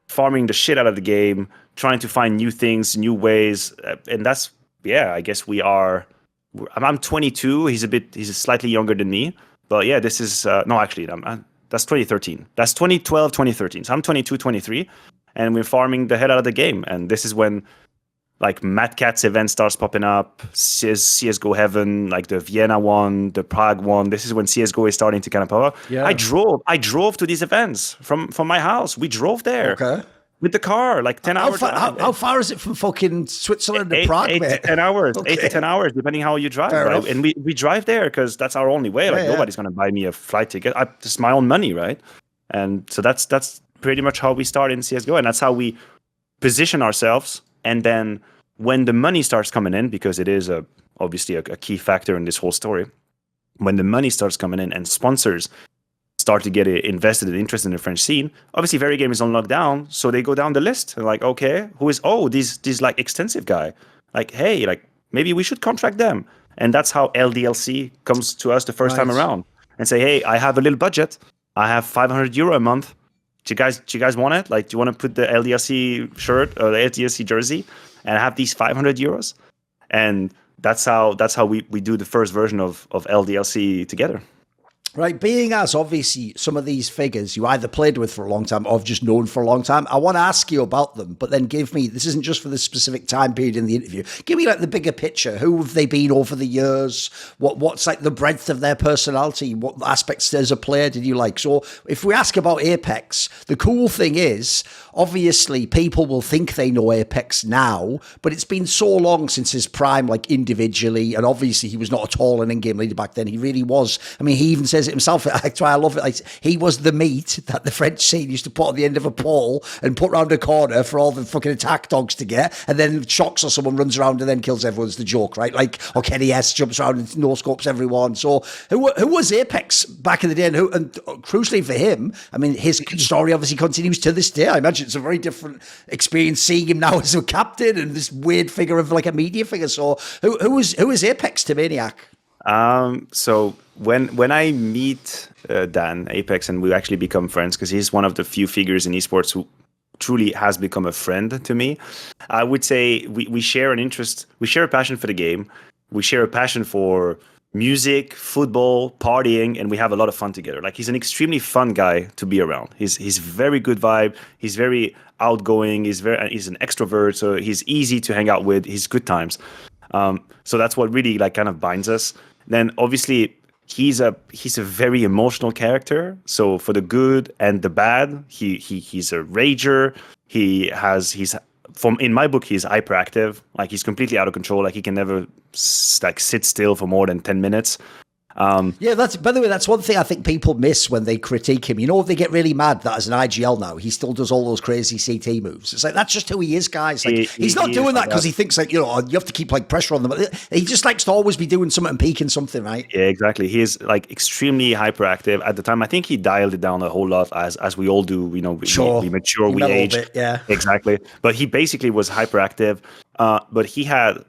farming the shit out of the game, trying to find new things, new ways. And that's, yeah, I guess I'm 22. He's slightly younger than me. But yeah, this is, that's 2013. That's 2012, 2013. So I'm 22, 23, and we're farming the hell out of the game. And this is when, like, Mad Cat's event starts popping up, CSGO Heaven, like the Vienna one, the Prague one. This is when CSGO is starting to kind of pop up. Yeah. I drove to these events from my house. We drove there. Okay. With the car, like 10 hours. How far is it from fucking Switzerland to Prague, mate? 8 to 10 hours. Okay. 8 to 10 hours, depending how you drive, right? Enough. And we drive there because that's our only way. Like nobody's going to buy me a flight ticket. It's my own money, right? And so that's pretty much how we start in CSGO. And that's how we position ourselves. And then when the money starts coming in, because it is obviously a key factor in this whole story, when the money starts coming in and sponsors start to get invested and interested in the French scene, obviously Very Game is on lockdown, so they go down the list and like, okay, who is this like extensive guy? Like, hey, like maybe we should contract them. And that's how LDLC comes to us the first time around and say, hey, I have a little budget. I have €500 a month. do you guys want it? Like, do you want to put the LDLC shirt or the LDLC jersey and have these 500 euros? And that's how we do the first version of LDLC together. Right, being as obviously some of these figures you either played with for a long time or have just known for a long time, I want to ask you about them, but then give me, this isn't just for this specific time period in the interview, give me like the bigger picture. Who have they been over the years? What's like the breadth of their personality? What aspects as a player did you like? So if we ask about Apex, the cool thing is, obviously people will think they know Apex now, but it's been so long since his prime, like individually, and obviously he was not at all an in-game leader back then. He really was. I mean, he even says it himself. That's why I love it. Like, he was the meat that the French scene used to put on the end of a pole and put round a corner for all the fucking attack dogs to get, and then shocks or someone runs around and then kills everyone. It's the joke, right? Like, or Kenny S jumps around and no scopes everyone. So who was Apex back in the day, and crucially for him, I mean, his story obviously continues to this day. I imagine it's a very different experience seeing him now as a captain and this weird figure of like a media figure. So who is Apex to Maniac? So when I meet Dan Apex and we actually become friends, because he's one of the few figures in esports who truly has become a friend to me, I would say we share an interest, we share a passion for the game, we share a passion for music, football, partying, and we have a lot of fun together. Like, he's an extremely fun guy to be around. He's very good vibe. He's very outgoing. He's an extrovert, so he's easy to hang out with. He's good times. So that's what really like kind of binds us. Then obviously he's a very emotional character. So for the good and the bad, he's a rager. In my book, he's hyperactive. Like, he's completely out of control. Like, he can never like sit still for more than 10 minutes. Yeah, that's, by the way, that's one thing I think people miss when they critique him. You know, they get really mad that as an IGL now, he still does all those crazy CT moves. It's like, that's just who he is, guys. Like, he's not doing that because he thinks like, you know, you have to keep like pressure on them. He just likes to always be doing something and peaking something, right? Yeah, exactly. He is like extremely hyperactive at the time. I think he dialed it down a whole lot as we all do. You know, we mature, we age. Yeah, exactly. But he basically was hyperactive. But he had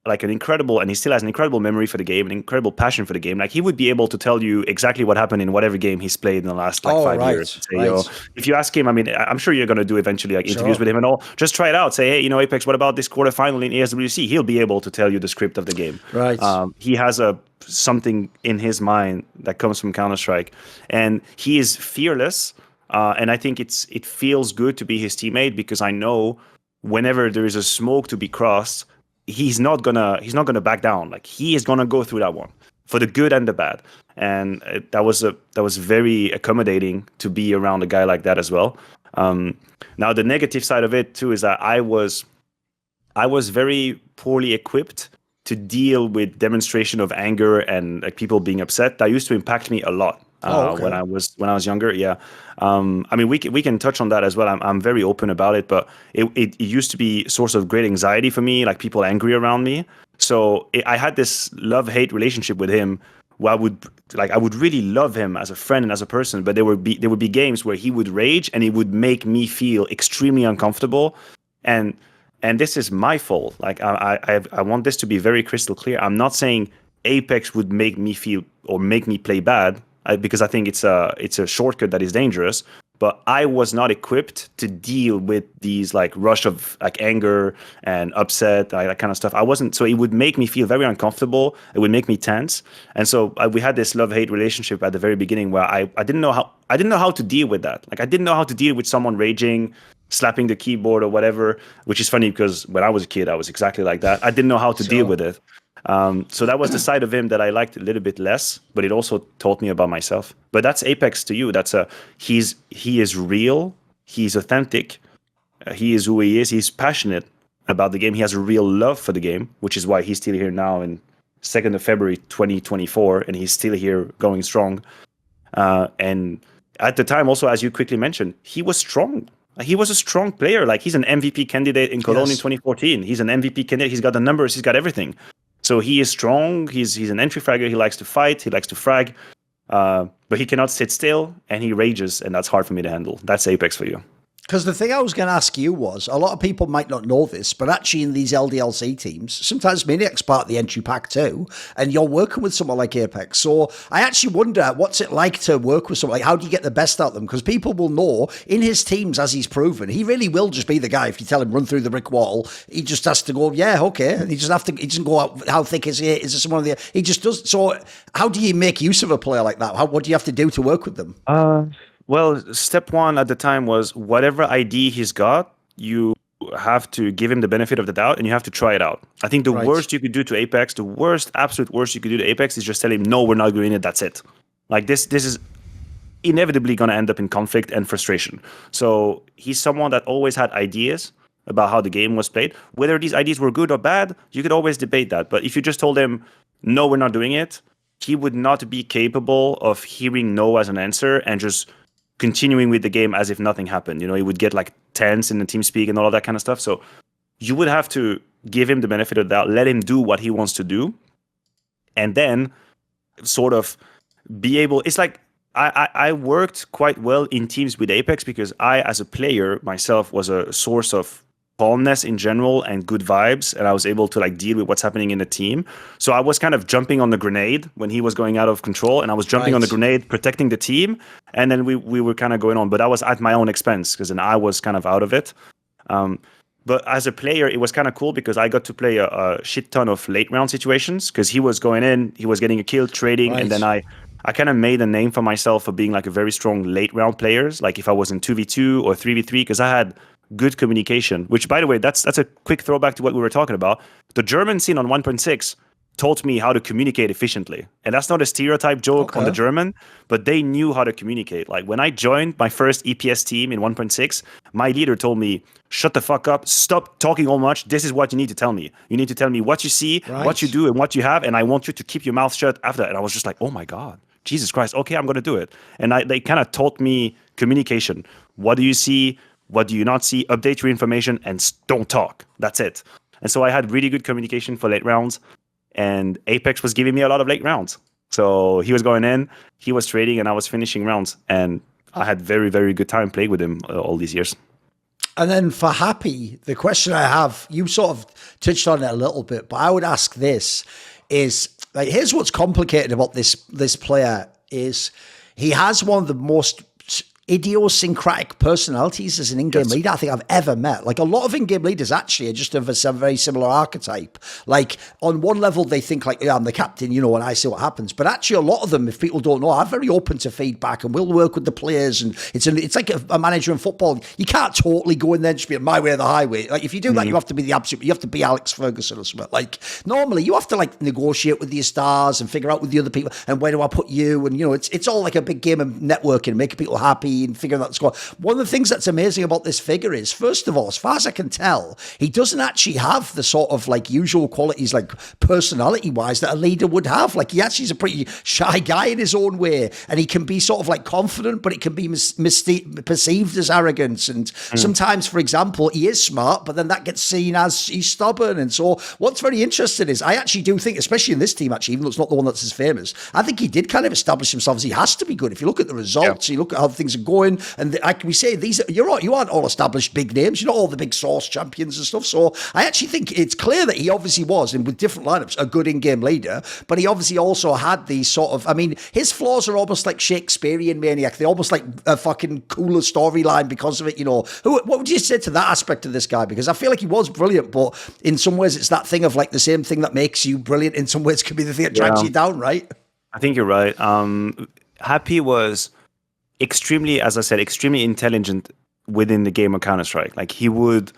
like an incredible, and he still has an incredible memory for the game, an incredible passion for the game. Like, he would be able to tell you exactly what happened in whatever game he's played in the last 5 years. Say, you know, if you ask him, I mean, I'm sure you're going to do eventually like interviews with him and all. Just try it out. Say, hey, you know, Apex, what about this quarterfinal in ESWC? He'll be able to tell you the script of the game. Right. He has something in his mind that comes from Counter-Strike, and he is fearless. And I think it feels good to be his teammate, because I know whenever there is a smoke to be crossed, he's not gonna back down. Like, he is gonna go through that one for the good and the bad. And that was very accommodating to be around a guy like that as well. Now the negative side of it too is that I was very poorly equipped to deal with demonstration of anger and like people being upset. That used to impact me a lot. When I was younger, yeah. I mean, we can touch on that as well. I'm very open about it, but it used to be a source of great anxiety for me, like people angry around me. So I had this love-hate relationship with him, where I would really love him as a friend and as a person, but there would be games where he would rage and it would make me feel extremely uncomfortable, and this is my fault. Like, I want this to be very crystal clear. I'm not saying Apex would make me feel or make me play bad, because I think it's a shortcut that is dangerous. But I was not equipped to deal with these like rush of like anger and upset, that kind of stuff. I wasn't, so it would make me feel very uncomfortable. It would make me tense, and so we had this love-hate relationship at the very beginning, where I didn't know how to deal with that. Like, I didn't know how to deal with someone raging, slapping the keyboard or whatever. Which is funny, because when I was a kid, I was exactly like that. I didn't know how to deal with it. So that was the side of him that I liked a little bit less, but it also taught me about myself. But that's Apex to you. He is real. He's authentic. He is who he is. He's passionate about the game. He has a real love for the game, which is why he's still here now in 2nd of February 2024, and he's still here going strong. And at the time, also, as you quickly mentioned, he was strong. He was a strong player. Like, he's an MVP candidate in Cologne in 2014. He's an MVP candidate. He's got the numbers. He's got everything. So he is strong. He's an entry fragger. He likes to fight. He likes to frag. But he cannot sit still, and he rages, and that's hard for me to handle. That's Apex for you. Because the thing I was going to ask you was, a lot of people might not know this, but actually in these LDLC teams, sometimes Maniac's part of the entry pack too, and you're working with someone like Apex. So I actually wonder, what's it like to work with someone? Like, how do you get the best out of them? Because people will know, in his teams, as he's proven, he really will just be the guy. If you tell him run through the brick wall, he just has to go, yeah, okay. And he doesn't go out, how thick is it? Is there someone there? He just does. So how do you make use of a player like that? What do you have to do to work with them? Well, step one at the time was whatever ID he's got, you have to give him the benefit of the doubt and you have to try it out. I think the worst you could do to Apex, absolute worst you could do to Apex is just tell him, no, we're not doing it, that's it. Like this is inevitably going to end up in conflict and frustration. So he's someone that always had ideas about how the game was played. Whether these ideas were good or bad, you could always debate that. But if you just told him, no, we're not doing it, he would not be capable of hearing no as an answer and just continuing with the game as if nothing happened. You know, he would get like tense in the team speak and all of that kind of stuff. So you would have to give him the benefit of the doubt, let him do what he wants to do, and then sort of be able. It's like I worked quite well in teams with Apex because I, as a player myself, was a source of calmness in general and good vibes, and I was able to like deal with what's happening in the team. So I was kind of jumping on the grenade when he was going out of control, and I was jumping on the grenade, protecting the team, and then we were kind of going on. But I was at my own expense because then I was kind of out of it. But as a player, it was kind of cool because I got to play a shit ton of late round situations because he was going in, he was getting a kill, trading, and then I kind of made a name for myself for being like a very strong late round players. Like if I was in 2v2 or 3v3, because I had good communication, which, by the way, that's a quick throwback to what we were talking about. The German scene on 1.6 taught me how to communicate efficiently. And that's not a stereotype joke on the German, but they knew how to communicate. Like when I joined my first EPS team in 1.6, my leader told me, shut the fuck up, stop talking all much. This is what you need to tell me. You need to tell me what you see, what you do, and what you have, and I want you to keep your mouth shut after that. And I was just like, oh my God, Jesus Christ, okay, I'm going to do it. And they kind of taught me communication. What do you see? What do you not see? Update your information and don't talk. That's it. And so I had really good communication for late rounds, and Apex was giving me a lot of late rounds. So he was going in, he was trading, and I was finishing rounds. And I had very, very good time playing with him all these years. And then for Happy, the question I have, you sort of touched on it a little bit, but I would ask this is, like, here's what's complicated about this player is he has one of the most idiosyncratic personalities as an in-game leader I think I've ever met. Like a lot of in-game leaders actually are just of a very similar archetype. Like on one level they think like, yeah, I'm the captain, you know, and I see what happens. But actually a lot of them, if people don't know, are very open to feedback and will work with the players. And it's like a manager in football. You can't totally go in there and just be my way or the highway. Like if you do that, you have to be you have to be Alex Ferguson or something. Like normally you have to like negotiate with your stars and figure out with the other people and where do I put you? And you know, it's all like a big game of networking, making people happy and figuring out the score. One of the things that's amazing about this figure is, first of all, as far as I can tell, he doesn't actually have the sort of like usual qualities, like personality-wise, that a leader would have. Like he actually is a pretty shy guy in his own way, and he can be sort of like confident, but it can be perceived as arrogance. And sometimes, for example, he is smart, but then that gets seen as he's stubborn. And so what's very interesting is I actually do think, especially in this team, actually, even though it's not the one that's as famous, I think he did kind of establish himself as he has to be good. If you look at the results, you look at how things are going, and like we say, you aren't all established big names. You're not all the big source champions and stuff. So I actually think it's clear that he obviously was, and with different lineups, a good in-game leader. But he obviously also had these sort of, I mean, his flaws are almost like Shakespearean Maniac. They're almost like a fucking cooler storyline because of it. You know, what would you say to that aspect of this guy? Because I feel like he was brilliant, but in some ways it's that thing of like the same thing that makes you brilliant. In some ways, can be the thing that drags you down, right? I think you're right. Happy was extremely, as I said, extremely intelligent within the game of Counter-Strike. Like he would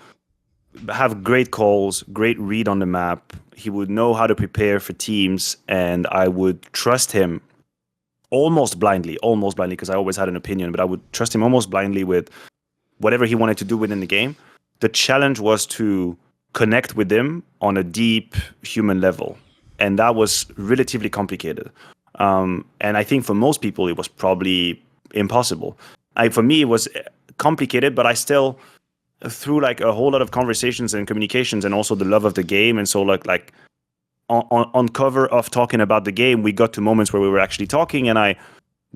have great calls, great read on the map. He would know how to prepare for teams, and I would trust him almost blindly, because I always had an opinion, but I would trust him almost blindly with whatever he wanted to do within the game. The challenge was to connect with him on a deep human level, and that was relatively complicated. And I think for most people, it was probably impossible. For me, it was complicated, but I still, through like a whole lot of conversations and communications, and also the love of the game, and so like on cover of talking about the game, we got to moments where we were actually talking, and I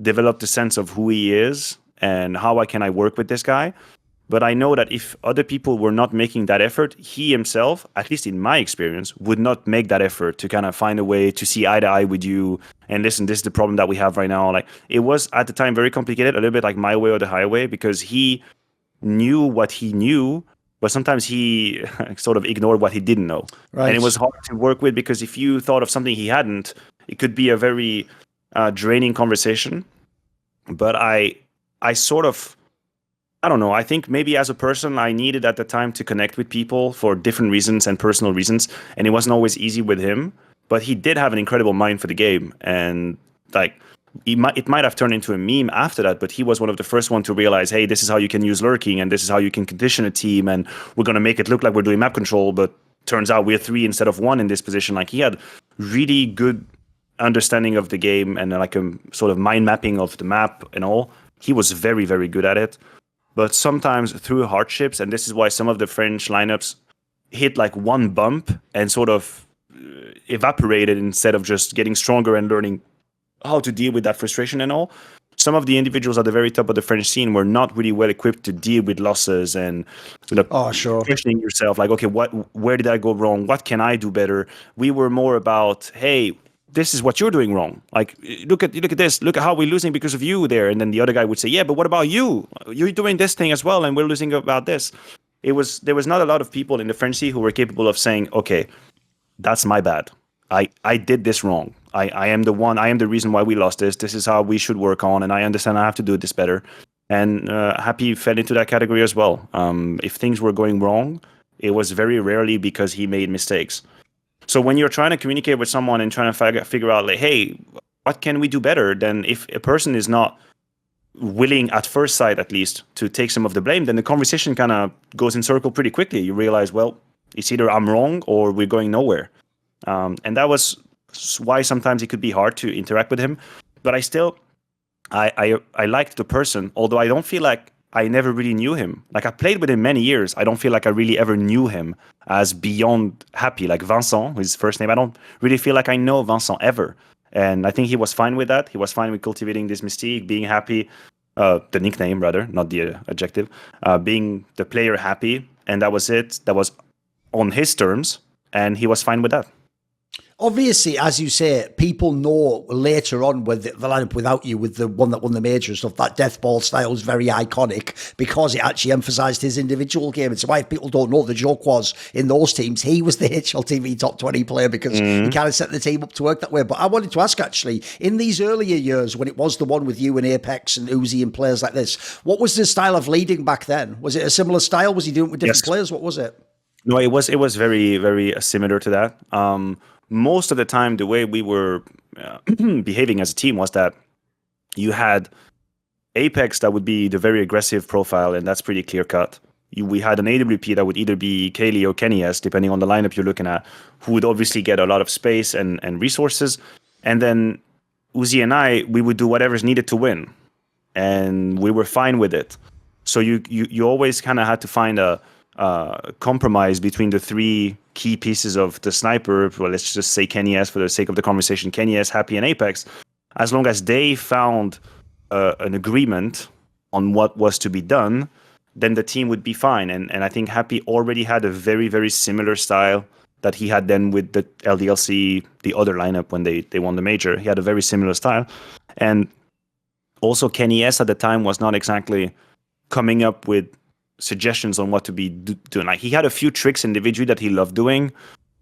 developed a sense of who he is and how can I work with this guy. But I know that if other people were not making that effort, he himself, at least in my experience, would not make that effort to kind of find a way to see eye to eye with you and listen, this is the problem that we have right now. Like, it was at the time very complicated, a little bit like my way or the highway, because he knew what he knew, but sometimes he sort of ignored what he didn't know. Right. And it was hard to work with, because if you thought of something he hadn't, it could be a very draining conversation. But I sort of, I don't know, I think maybe as a person, I needed at the time to connect with people for different reasons and personal reasons. And it wasn't always easy with him, but he did have an incredible mind for the game. And like, it might have turned into a meme after that, but he was one of the first one to realize, hey, this is how you can use lurking, and this is how you can condition a team, and we're going to make it look like we're doing map control, but turns out we're 3 instead of 1 in this position. Like, he had really good understanding of the game and like a sort of mind mapping of the map and all. He was very, very good at it. But sometimes through hardships, and this is why some of the French lineups hit like one bump and sort of evaporated instead of just getting stronger and learning how to deal with that frustration and all. Some of the individuals at the very top of the French scene were not really well equipped to deal with losses and questioning yourself, like, okay, where did I go wrong? What can I do better? We were more about, hey, this is what you're doing wrong. Like, look at this. Look at how we're losing because of you there. And then the other guy would say, yeah, but what about you? You're doing this thing as well, and we're losing about this. There was not a lot of people in the French scene who were capable of saying, okay, that's my bad. I did this wrong. I am the reason why we lost this. This is how we should work on, and I understand I have to do this better. And Happy fell into that category as well. If things were going wrong, it was very rarely because he made mistakes. So when you're trying to communicate with someone and trying to figure out, like, hey, what can we do better? Then if a person is not willing at first sight, at least, to take some of the blame, then the conversation kind of goes in circle pretty quickly. You realize, well, it's either I'm wrong or we're going nowhere. And that was why sometimes it could be hard to interact with him. But I liked the person, although I don't feel like I never really knew him. Like, I played with him many years. I don't feel like I really ever knew him as beyond Happy. Like Vincent, his first name, I don't really feel like I know Vincent ever. And I think he was fine with that. He was fine with cultivating this mystique, being Happy, the nickname rather, not the adjective, being the player Happy. And that was it. That was on his terms. And he was fine with that. Obviously, as you say, people know later on with the lineup without you, with the one that won the major and stuff, that death ball style was very iconic because it actually emphasised his individual game. It's why, if people don't know, the joke was in those teams, he was the HLTV top 20 player because he kind of set the team up to work that way. But I wanted to ask, actually, in these earlier years, when it was the one with you and Apex and Uzi and players like this, what was the style of leading back then? Was it a similar style? Was he doing it with different players? What was it? No, it was very, very similar to that. Most of the time, the way we were behaving as a team was that you had Apex that would be the very aggressive profile, and that's pretty clear cut. We had an AWP that would either be Kaylee or Kenny S, depending on the lineup you're looking at, who would obviously get a lot of space and resources. And then Uzi and I, we would do whatever's needed to win, and we were fine with it. So you always kind of had to find a compromise between the 3 key pieces of the sniper. Well, let's just say Kenny S for the sake of the conversation. Kenny S, Happy, and Apex. As long as they found an agreement on what was to be done, then the team would be fine. And I think Happy already had a very, very similar style that he had then with the LDLC, the other lineup when they won the major. He had a very similar style. And also Kenny S at the time was not exactly coming up with suggestions on what to be doing. Like, he had a few tricks individually that he loved doing,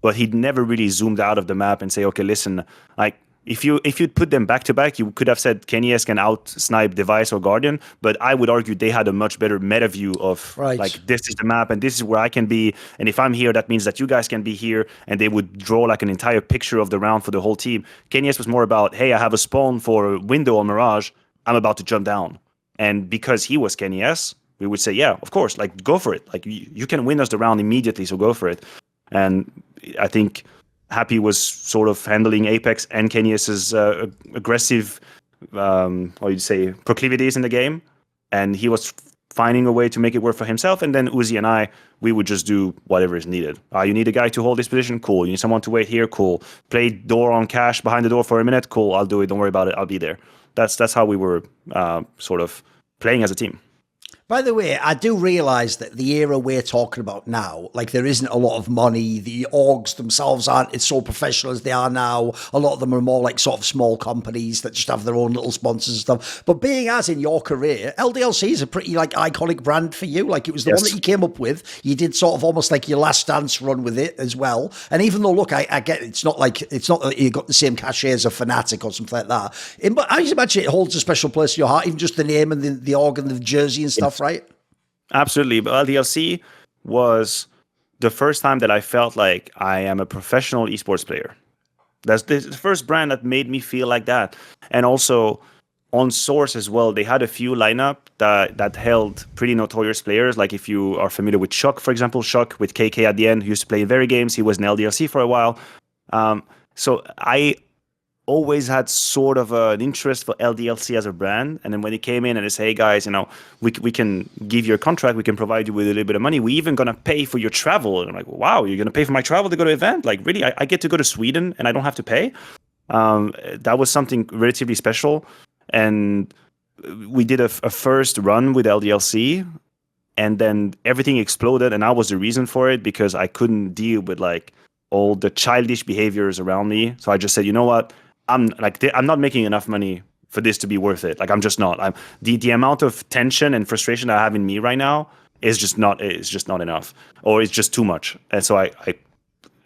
but he'd never really zoomed out of the map and say, okay, listen, like, if you'd put them back to back, you could have said Kenny S can out snipe Device or Guardian, but I would argue they had a much better meta view of like, this is the map and this is where I can be, and if I'm here, that means that you guys can be here, and they would draw like an entire picture of the round for the whole team. Kenny S was more about, hey, I have a spawn for a window on Mirage, I'm about to jump down. And because he was Kenny S, we would say, yeah, of course, like, go for it. Like, you can win us the round immediately, so go for it. And I think Happy was sort of handling Apex and Kenny's aggressive, proclivities in the game. And he was finding a way to make it work for himself. And then Uzi and I, we would just do whatever is needed. You need a guy to hold this position? Cool. You need someone to wait here? Cool. Play door on cash behind the door for a minute? Cool. I'll do it. Don't worry about it. I'll be there. That's how we were sort of playing as a team. By the way, I do realise that the era we're talking about now, like there isn't a lot of money. The orgs themselves aren't as so professional as they are now. A lot of them are more like sort of small companies that just have their own little sponsors and stuff. But being as in your career, LDLC is a pretty like iconic brand for you. Like it was the one that you came up with. You did sort of almost like your last dance run with it as well. And even though, look, I get it's not that you got the same cachet as a Fnatic or something like that. But I just imagine it holds a special place in your heart, even just the name and the org and the jersey and stuff. Right? Absolutely. But LDLC was the first time that I felt like I am a professional esports player. That's the first brand that made me feel like that. And also on Source as well, they had a few lineup that held pretty notorious players. Like if you are familiar with Shock, for example, Shock with KK at the end, who used to play in very games. He was in LDLC for a while. So I always had sort of an interest for LDLC as a brand. And then when they came in and they say, hey guys, we can give you a contract, we can provide you with a little bit of money. We even gonna pay for your travel. And I'm like, wow, you're gonna pay for my travel to go to an event? Like really, I get to go to Sweden and I don't have to pay? That was something relatively special. And we did a first run with LDLC and then everything exploded. And I was the reason for it because I couldn't deal with like all the childish behaviors around me. So I just said, you know what? I'm not making enough money for this to be worth it. Like I'm just not. The amount of tension and frustration that I have in me right now is just not enough, or it's just too much. And so I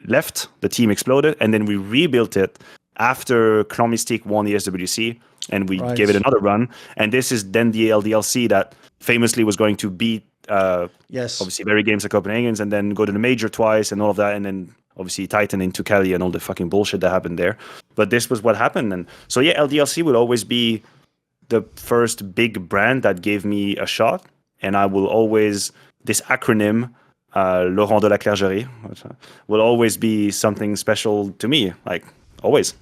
left. The team exploded, and then we rebuilt it after Clan Mystique won the SWC, and we gave it another run. And this is then the LDLC that famously was going to beat obviously very games at Copenhagen's, and then go to the major twice and all of that, and then obviously Titan into Cali and all the fucking bullshit that happened there. But this was what happened. And so yeah, LDLC will always be the first big brand that gave me a shot. And I will always, this acronym, Laurent de la Clergerie, will always be something special to me, like always.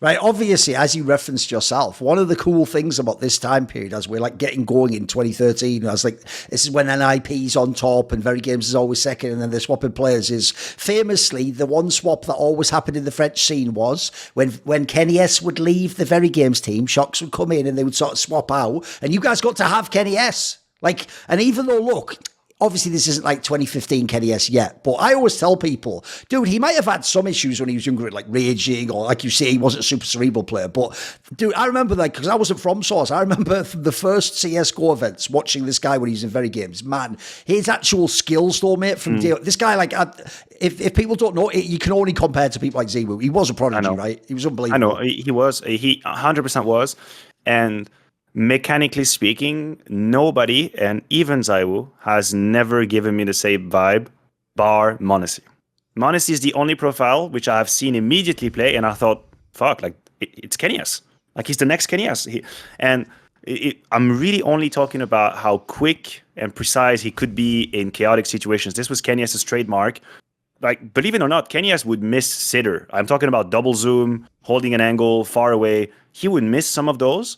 Right, obviously, as you referenced yourself, one of the cool things about this time period, as we're like getting going in 2013, I was like, this is when NIP's on top and Very Games is always second, and then they're swapping players. Is famously the one swap that always happened in the French scene was when Kenny S would leave the Very Games team, Shocks would come in and they would sort of swap out, and you guys got to have Kenny S. Like, and even though, look, obviously, this isn't like 2015 Kenny S yet, but I always tell people, dude, he might have had some issues when he was younger, like raging, or like you say, he wasn't a super cerebral player. But dude, I remember like, because I wasn't from Source, I remember the first CSGO events watching this guy when he was in Very Games. Man, his actual skills, though, mate, from this guy, like, if people don't know, you can only compare to people like Ziwu. He was a prodigy, right? He was unbelievable. I know, he was. He 100% was. And mechanically speaking, nobody, and even Zaiwu, has never given me the same vibe, bar Monacy. Monacy is the only profile which I have seen immediately play, and I thought, fuck, like, it's Kenny S. Like, he's the next Kenny S. I'm really only talking about how quick and precise he could be in chaotic situations. This was Kenny S's trademark. Like, believe it or not, Kenny S would miss sitter. I'm talking about double zoom, holding an angle, far away. He would miss some of those.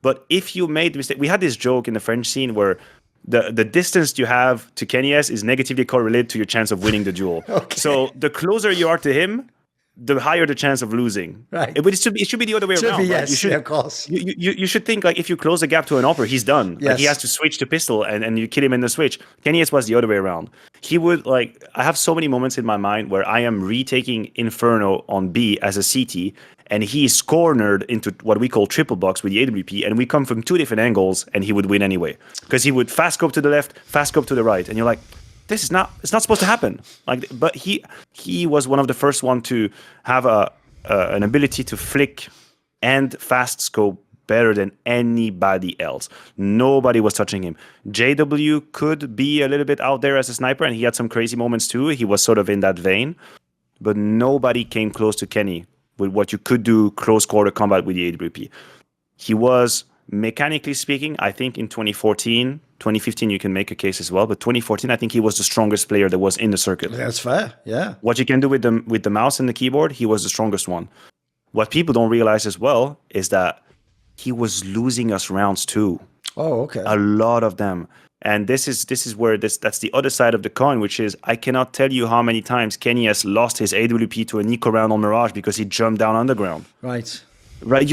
But if you made the mistake, we had this joke in the French scene where the distance you have to Kenny S is negatively correlated to your chance of winning the duel. Okay. So the closer you are to him, the higher the chance of losing. Right. It should be the other way around. Be, yes, right? You should, yeah, of course. You should think like if you close the gap to an upper, he's done. Yes. Like he has to switch to pistol and you kill him in the switch. Kenny S was the other way around. He would like, I have so many moments in my mind where I am retaking Inferno on B as a CT, and he's cornered into what we call triple box with the AWP, and we come from two different angles, and he would win anyway. Because he would fast scope to the left, fast scope to the right, and you're like, it's not supposed to happen. Like, but he was one of the first one to have an ability to flick and fast scope better than anybody else. Nobody was touching him. JW could be a little bit out there as a sniper, and he had some crazy moments too. He was sort of in that vein, but nobody came close to Kenny with what you could do close quarter combat with the AWP. He was, mechanically speaking, I think in 2014, 2015 you can make a case as well, but 2014 I think he was the strongest player that was in the circuit. That's fair, yeah. What you can do with the mouse and the keyboard, he was the strongest one. What people don't realize as well is that he was losing us rounds too. Oh, okay. A lot of them. And this is where that's the other side of the coin, which is I cannot tell you how many times Kenny has lost his AWP to an eco round on Mirage because he jumped down underground. Right. Right.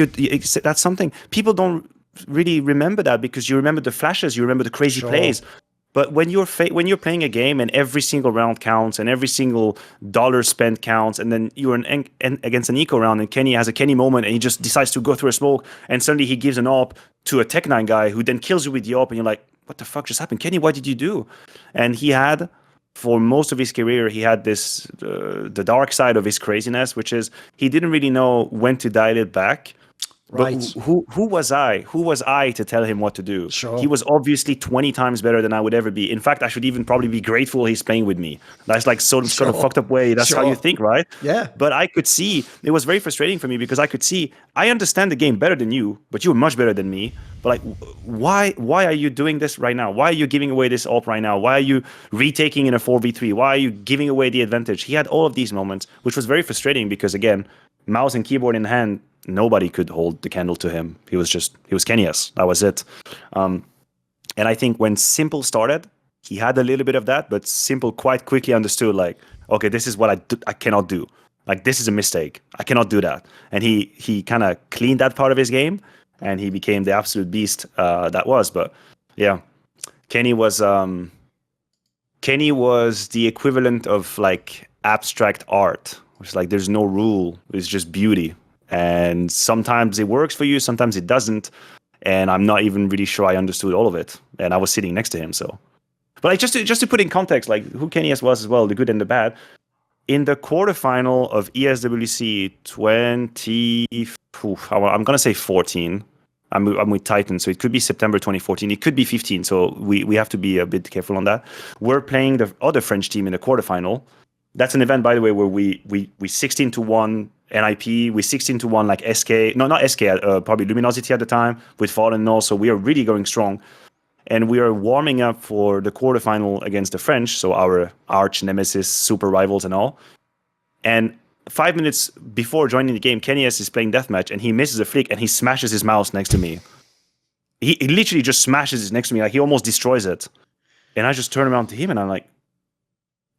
That's something people don't really remember that because you remember the flashes, you remember the crazy plays. But when you're playing a game and every single round counts and every single dollar spent counts, and then you're against an eco round and Kenny has a Kenny moment and he just decides to go through a smoke and suddenly he gives an AWP to a Tech9 guy who then kills you with the AWP and you're like, what the fuck just happened? Kenny, what did you do? And he had, for most of his career, he had this, the dark side of his craziness, which is he didn't really know when to dial it back. Right. But who was I? Who was I to tell him what to do? Sure. He was obviously 20 times better than I would ever be. In fact, I should even probably be grateful he's playing with me. That's like sort of fucked up way. That's how you think, right? Yeah. But I could see, it was very frustrating for me because I could see, I understand the game better than you, but you're much better than me. But like, why are you doing this right now? Why are you giving away this AWP right now? Why are you retaking in a 4v3? Why are you giving away the advantage? He had all of these moments, which was very frustrating because, again, mouse and keyboard in hand, nobody could hold the candle to him. He was Kenya's. That was it. And I think when Simple started, he had a little bit of that, but Simple quite quickly understood, like, okay, this is what I cannot do. Like, this is a mistake. I cannot do that. And he kind of cleaned that part of his game, and he became the absolute beast that was. But yeah, Kenny was the equivalent of like abstract art, which is like there's no rule. It's just beauty. And sometimes it works for you, sometimes it doesn't. And I'm not even really sure I understood all of it. And I was sitting next to him, so. But like just to put in context, like who Kenny was as well, the good and the bad. In the quarterfinal of ESWC 20, I'm gonna say 14. I'm with Titan, so it could be September 2014. It could be 15, so we have to be a bit careful on that. We're playing the other French team in the quarterfinal. That's an event, by the way, where we 16-1 NIP, we 16-1 like SK, no, not SK, probably Luminosity at the time with Fallen and all. So we are really going strong, and we are warming up for the quarterfinal against the French, so our arch nemesis, super rivals and all. And 5 minutes before joining the game, Kenny is playing deathmatch, and he misses a flick, and he smashes his mouse next to me. He literally just smashes it next to me, like he almost destroys it. And I just turn around to him, and I'm like,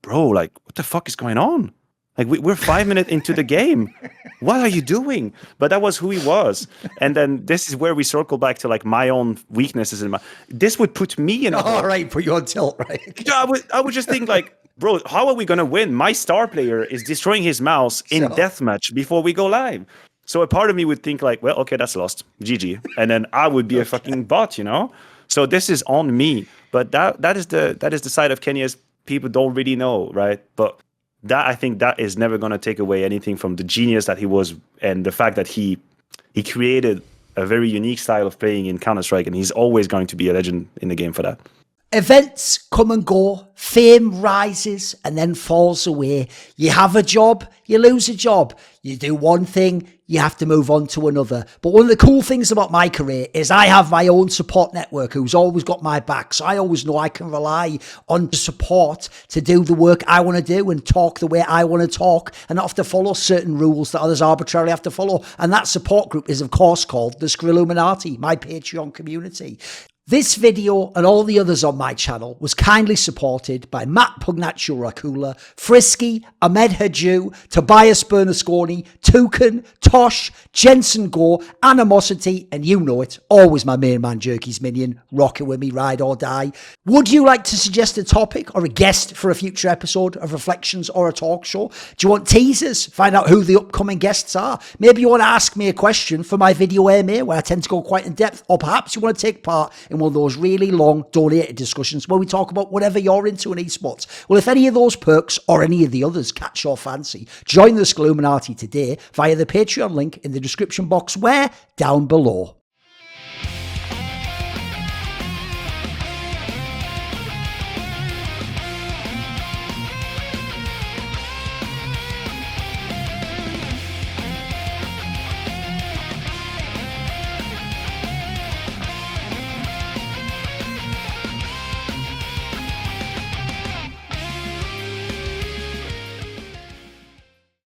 bro, like, what the fuck is going on? Like, we're 5 minutes into the game. What are you doing? But that was who he was. And then this is where we circle back to, like, my own weaknesses. This would put me in a... All right, put you on tilt, right? I would just think, like, bro, how are we going to win? My star player is destroying his mouse in deathmatch before we go live. So a part of me would think, like, well, okay, that's lost. GG. And then I would be a fucking bot, you know? So this is on me. But that is the side of Kenya's people don't really know, right? But that, I think, that is never going to take away anything from the genius that he was, and the fact that he created a very unique style of playing in Counter-Strike, and he's always going to be a legend in the game for that. Events come and go, fame rises and then falls away. You have a job, you lose a job. You do one thing, you have to move on to another. But one of the cool things about my career is I have my own support network who's always got my back. So I always know I can rely on the support to do the work I want to do and talk the way I want to talk, and not have to follow certain rules that others arbitrarily have to follow. And that support group is, of course, called the Skrilluminati, my Patreon community. This video and all the others on my channel was kindly supported by Matt Pugnaccio Rakula, Frisky, Ahmed Hadju, Tobias Bernasconi, Toucan, Tosh, Jensen Go, Animosity, and you know it, always my main man Jerky's minion, rocking with me, ride or die. Would you like to suggest a topic or a guest for a future episode of Reflections or a talk show? Do you want teasers? Find out who the upcoming guests are? Maybe you want to ask me a question for my video AMA, where I tend to go quite in depth, or perhaps you want to take part in one of those really long donated discussions where we talk about whatever you're into in esports. Well, if any of those perks or any of the others catch your fancy, join the Skrilluminati today via the Patreon link in the description box, where? Down below.